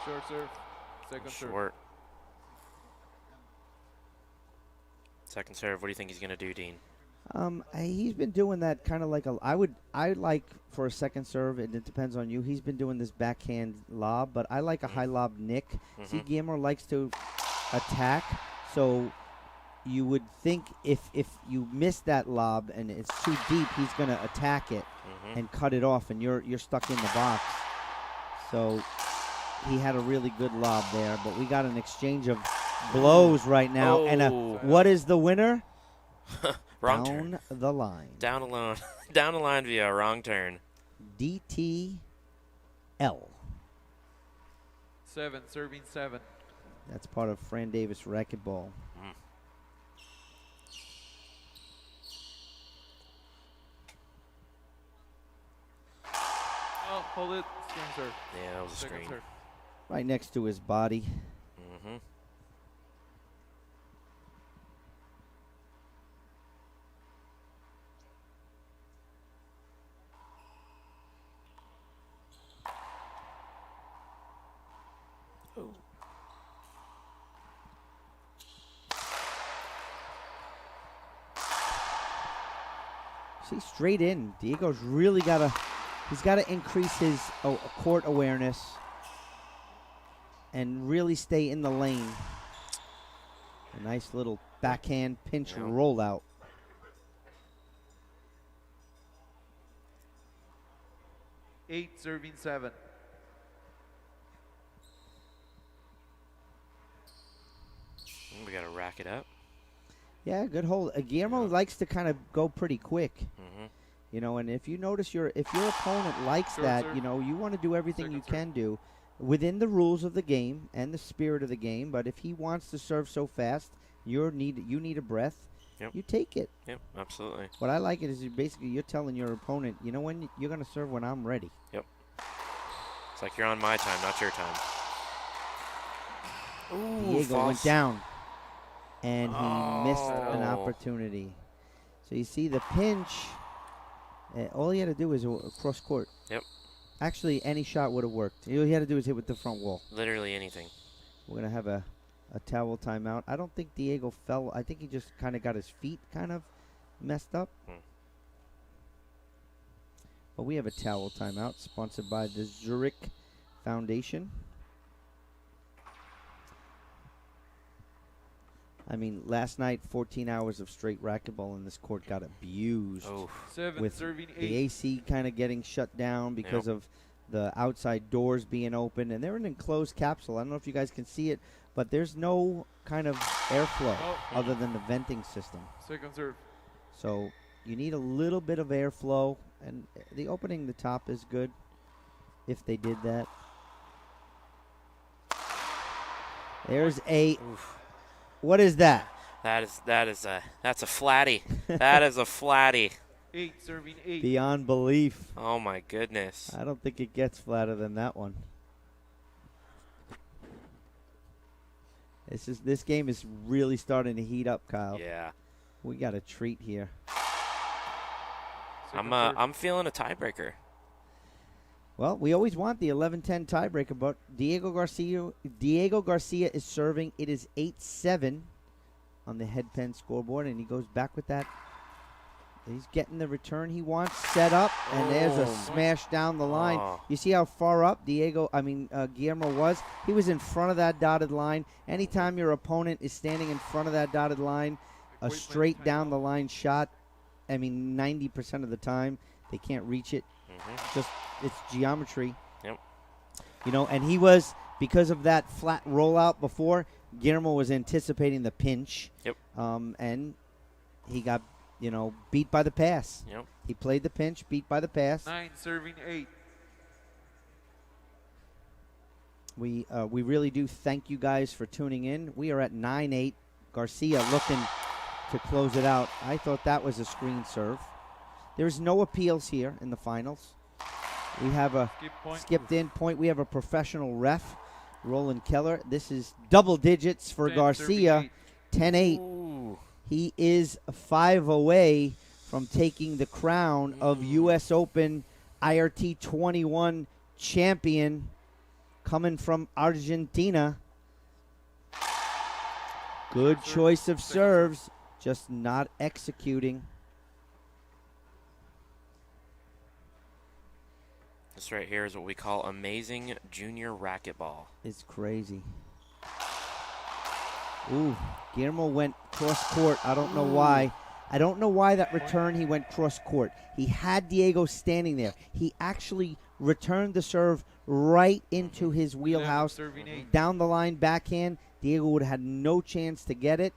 Short serve. Second serve. Short. Second serve. What do you think he's going to do, Dean? He's been doing that kind of like I like for a second serve, and it depends on you. He's been doing this backhand lob, but I like a high lob nick. See, Guillermo likes to attack, so you would think if you miss that lob and it's too deep, he's going to attack it and cut it off, and you're stuck in the box. So he had a really good lob there, but we got an exchange of blows right now, and what is the winner? Wrong down turn. The line. Down the line via a wrong turn. DTL. 7. That's part of Fran Davis Racquetball. Oh, hold it. Screen serve. Yeah, that was a screen. Serve. Right next to his body. See, straight in. Diego's really he's got to increase his court awareness and really stay in the lane. A nice little backhand pinch rollout. Serving 7. We got to rack it up. Yeah, good hold. Guillermo likes to kind of go pretty quick. And if you notice if your opponent likes that, you want to do everything you can do within the rules of the game and the spirit of the game. But if he wants to serve so fast, you need a breath. Yep. you take it. Yep, absolutely. What I like it is you're telling your opponent, you know when you're going to serve when I'm ready. Yep. It's like you're on my time, not your time. Ooh, Diego went down, and he missed an Oh. opportunity. So you see the pinch. All he had to do was cross court. Yep. Actually, any shot would have worked. All he had to do was hit with the front wall. Literally anything. We're going to have a towel timeout. I don't think Diego fell. I think he just kind of got his feet kind of messed up. But we have a towel timeout sponsored by the Zurich Foundation. I mean, last night, 14 hours of straight racquetball in this court got abused. Oh. 7 with serving 8. the AC kind of getting shut down because of the outside doors being open. And they're an enclosed capsule. I don't know if you guys can see it, but there's no kind of airflow other than the venting system. Second serve. So you need a little bit of airflow. And the opening the top is good if they did that. There's a... Oof. What is that? That's a flatty. That is a flatty. 8 serving 8. Beyond belief. Oh my goodness. I don't think it gets flatter than that one. This game is really starting to heat up, Kyle. Yeah. We got a treat here. I'm feeling a tiebreaker. Well, we always want the 11-10 tiebreaker, but Diego Garcia is serving. It is 8-7 on the headpen scoreboard, and he goes back with that. He's getting the return he wants set up, and there's a smash down the line. You see how far up Guillermo was? He was in front of that dotted line. Anytime your opponent is standing in front of that dotted line, a straight down the line shot, 90% of the time, they can't reach it. It's geometry. Yep. And he was, because of that flat rollout before, Guillermo was anticipating the pinch. Yep. And he got, beat by the pass. Yep. He played the pinch, beat by the pass. 9 serving 8. We really do thank you guys for tuning in. We are at 9-8. Garcia looking to close it out. I thought that was a screen serve. There's no appeals here in the finals. We have a skipped in point. We have a professional ref, Roland Keller. This is double digits for Garcia, 10-8. He is 5 away from taking the crown of U.S. Open IRT 21 champion, coming from Argentina. Good choice of serves, just not executing. This right here is what we call amazing junior racquetball. It's crazy. Ooh, Guillermo went cross court. I don't know why. I don't know why that return he went cross court. He had Diego standing there. He actually returned the serve right into his wheelhouse. Down the line backhand. Diego would have had no chance to get it,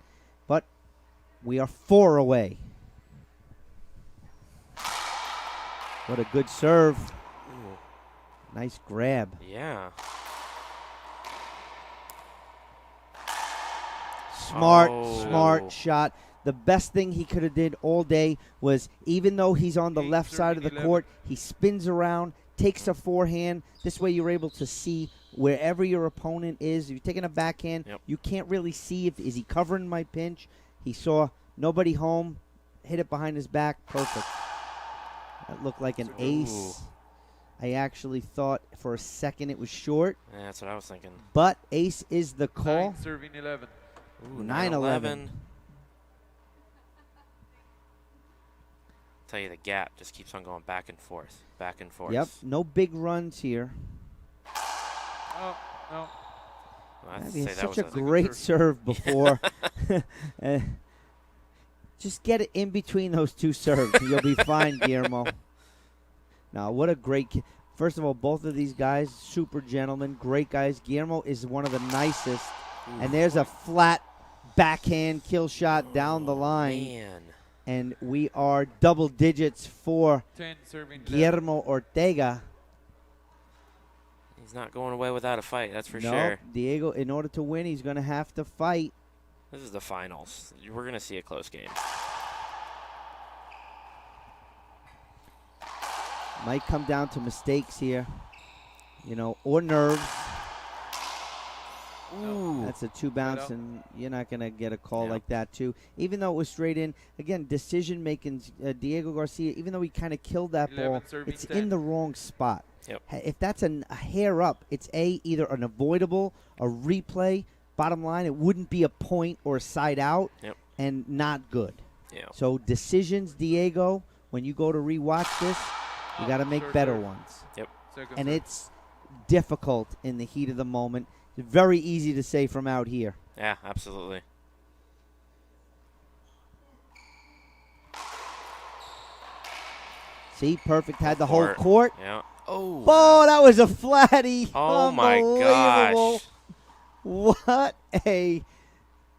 but we are 4 away. What a good serve. Nice grab. Yeah. Smart shot. The best thing he could have did all day was, even though he's on the left side of the court, he spins around, takes a forehand. This way you're able to see wherever your opponent is. If you're taking a backhand, you can't really see is he covering my pinch. He saw nobody home, hit it behind his back. Perfect. That looked like an ace. I actually thought for a second it was short. Yeah, that's what I was thinking. But ace is the call. 9 serving 11. Ooh, 9-11. Tell you, the gap just keeps on going back and forth, back and forth. Yep, no big runs here. Oh, no. Well, I mean, such a great serve before. Just get it in between those two serves. You'll be fine, Guillermo. Now, what a great kid. First of all, both of these guys, super gentlemen, great guys. Guillermo is one of the nicest. And there's a flat backhand kill shot down the line. Man. And we are double digits for 10 serving Guillermo Ortega. He's not going away without a fight, that's for No, sure. Diego, in order to win, he's going to have to fight. This is the finals. We're going to see a close game. Might come down to mistakes here, or nerves. Ooh. That's a 2 bounce, and you're not going to get a call like that, too. Even though it was straight in, again, decision-making, Diego Garcia, even though he kind of killed that ball, it's 10. in the wrong spot. Yep. If that's a hair up, it's either an avoidable, a replay. Bottom line, it wouldn't be a point or a side out, and not good. Yeah. So decisions, Diego, when you go to rewatch this, you got to make better ones. Yep. And it's difficult in the heat of the moment. It's very easy to say from out here. Yeah, absolutely. See, perfect. Had the whole court. Yeah. Oh. Oh, that was a flatty. Oh, my gosh. What a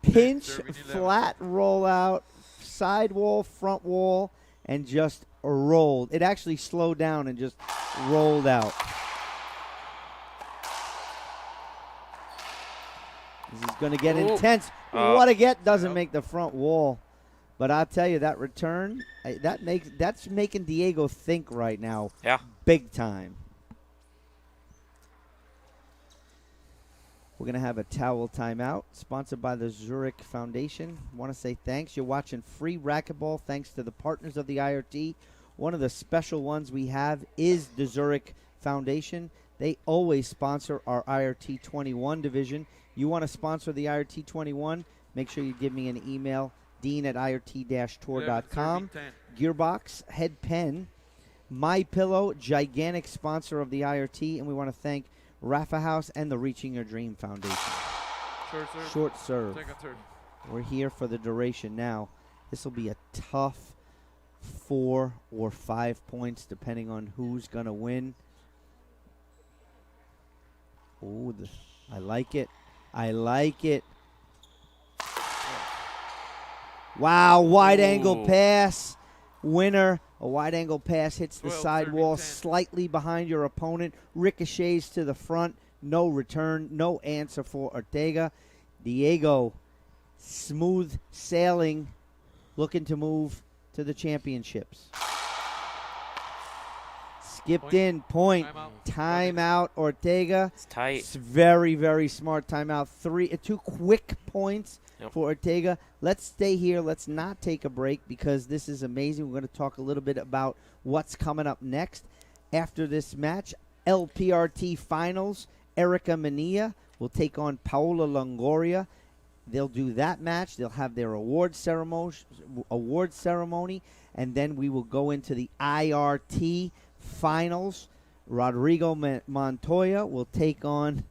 pinch, flat rollout, side wall, front wall, and just rolled. It actually slowed down and just rolled out. This is going to get intense. What a get doesn't make the front wall. But I'll tell you, that return, that's making Diego think right now. Yeah. Big time. We're going to have a towel timeout sponsored by the Zurich Foundation. Want to say thanks. You're watching free racquetball thanks to the partners of the IRT. One of the special ones we have is the Zurich Foundation. They always sponsor our IRT 21 division. You want to sponsor the IRT 21, make sure you give me an email, dean@irt-tour.com. Gearbox, Head Pen, My Pillow, gigantic sponsor of the IRT, and we want to thank Rafa House and the Reaching Your Dream Foundation. Short serve. Second serve. We're here for the duration now. This will be a tough 4 or 5 points depending on who's going to win. Oh, I like it. I like it. Wow, wide angle pass. Winner. A wide angle pass hits the side wall slightly behind your opponent. Ricochets to the front. No return. No answer for Ortega. Diego, smooth sailing, looking to move to the championships. Skipped in, point. Timeout, Ortega. It's tight. It's very, very smart timeout. 2 quick points for Ortega. Let's stay here. Let's not take a break because this is amazing. We're going to talk a little bit about what's coming up next. After this match, LPRT Finals, Erica Mania will take on Paola Longoria. They'll do that match. They'll have their award ceremony, and then we will go into the IRT Finals. Rodrigo Montoya will take on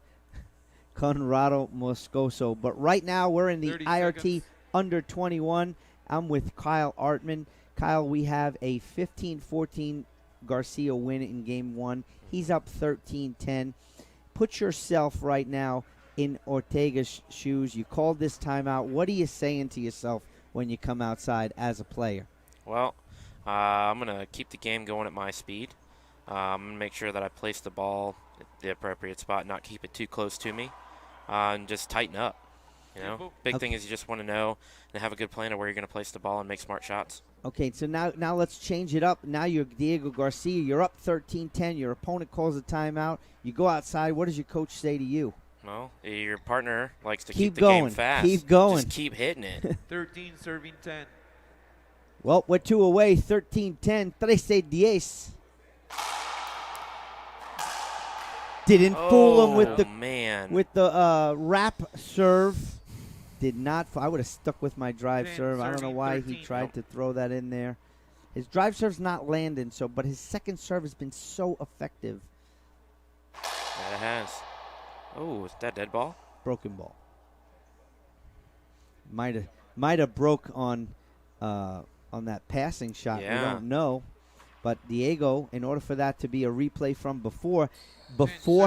Conrado Moscoso. But right now we're in the IRT under 21. I'm with Kyle Artman. Kyle, we have a 15-14 Garcia win in Game 1. He's up 13-10. Put yourself right now in Ortega's shoes. You called this timeout. What are you saying to yourself when you come outside as a player? Well, I'm going to keep the game going at my speed. I'm going to make sure that I place the ball at the appropriate spot, not keep it too close to me, and just tighten up. Big thing is you just want to know and have a good plan of where you're going to place the ball and make smart shots. Okay, so now let's change it up. Now you're Diego Garcia. You're up 13-10. Your opponent calls a timeout. You go outside. What does your coach say to you? Well, your partner likes to keep the going. game fast. Keep going. Just keep hitting it. 13 serving 10. Well, we're 2 away. 13-10. 13-10. Didn't fool him with the wrap serve. Did not. I would have stuck with my drive serve. I don't know why he tried to throw that in there. His drive serve's not landing, but his second serve has been so effective. Yeah, it has. Oh, is that dead ball? Broken ball. Might have broke on that passing shot. Yeah. We don't know. But Diego, in order for that to be a replay from before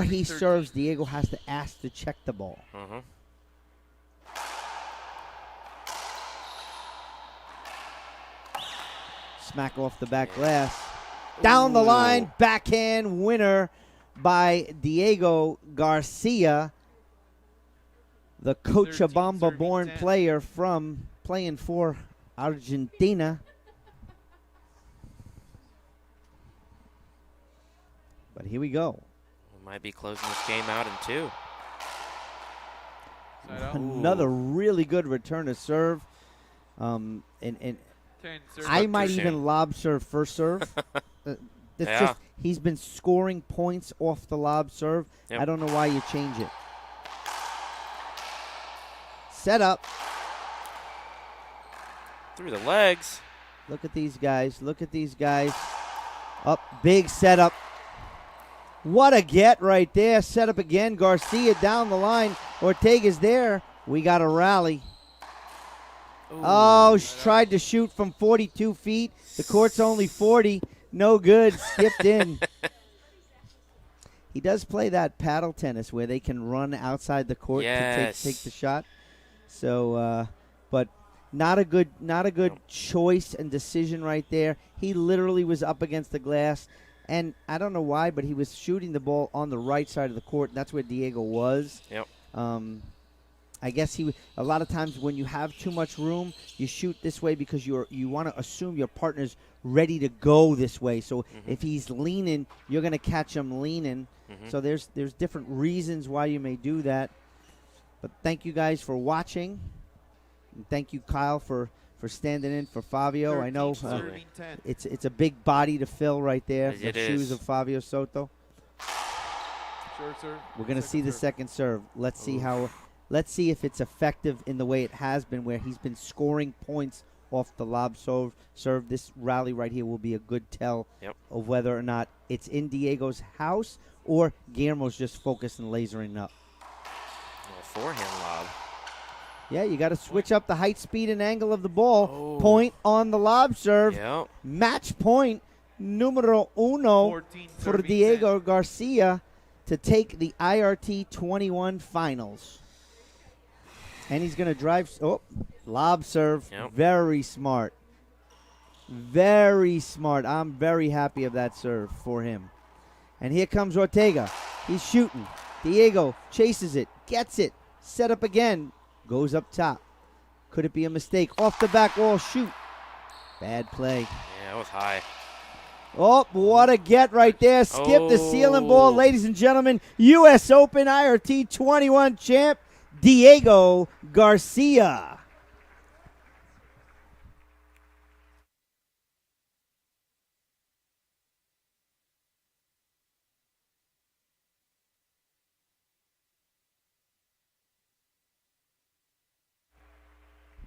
he serves, Diego has to ask to check the ball. Mm-hmm. Smack off the back glass. Down the line, backhand winner by Diego Garcia. the Cochabamba-born player from playing for Argentina. But here we go. We might be closing this game out in 2. Another really good return to serve. And 10, I might too even soon. lob serve first serve. That's Yeah. just he's been scoring points off the lob serve. Yep. I don't know why you change it. Set up. Through the legs. Look at these guys. Look at these guys. Up, big setup. What a get right there. Set up again. Garcia down the line. Ortega's there. We got a rally. Oh, tried to shoot from 42 feet. The court's only 40. No good. Skipped in. He does play that paddle tennis where they can run outside the court Yes. to take the shot. So, but not a good choice and decision right there. He literally was up against the glass, and I don't know why, but he was shooting the ball on the right side of the court. And that's where Diego was. Yep. I guess a lot of times when you have too much room, you shoot this way because you want to assume your partner's ready to go this way. So if he's leaning, you're going to catch him leaning. So there's different reasons why you may do that. But thank you guys for watching. And thank you, Kyle, for standing in for Fabio. I know it's a big body to fill right there. The It shoes is. of Fabio Soto. Short serve. We're going to see the second serve. Let's see if it's effective in the way it has been, where he's been scoring points off the lob serve. This rally right here will be a good tell of whether or not it's in Diego's house or Guillermo's just focused and lasering up. Forehand lob. Yeah, you got to switch up the height, speed, and angle of the ball. Oh. Point on the lob serve. Yep. Match point numero uno 14, for serving Diego Garcia to take the IRT 21 finals. And he's going to drive. Oh, lob serve. Yep. Very smart. Very smart. I'm very happy of that serve for him. And here comes Ortega. He's shooting. Diego chases it, gets it, set up again, goes up top. Could it be a mistake? Off the back wall, shoot. Bad play. Yeah, that was high. Oh, what a get right there. Skip the ceiling ball, ladies and gentlemen. U.S. Open IRT 21 champ, Diego Garcia.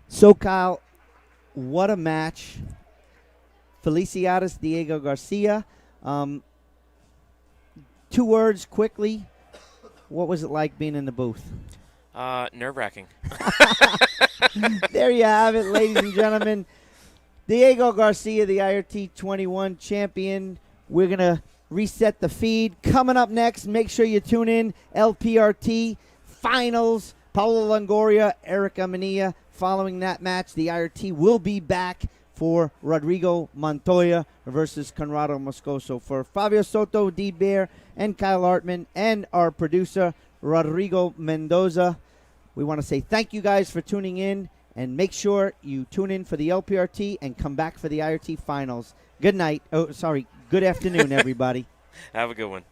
So, Kyle, what a match. Felicidades, Diego Garcia. 2 words quickly. What was it like being in the booth? Nerve-wracking. There you have it, ladies and gentlemen. Diego Garcia, the IRT 21 champion. We're going to reset the feed. Coming up next, make sure you tune in. LPRT Finals. Paulo Longoria, Eric Amania. Following that match, the IRT will be back for Rodrigo Montoya versus Conrado Moscoso. For Fabio Soto, Deed Bear, and Kyle Hartman, and our producer, Rodrigo Mendoza, we want to say thank you guys for tuning in, and make sure you tune in for the LPRT and come back for the IRT Finals. Good night. Oh, sorry. Good afternoon, everybody. Have a good one.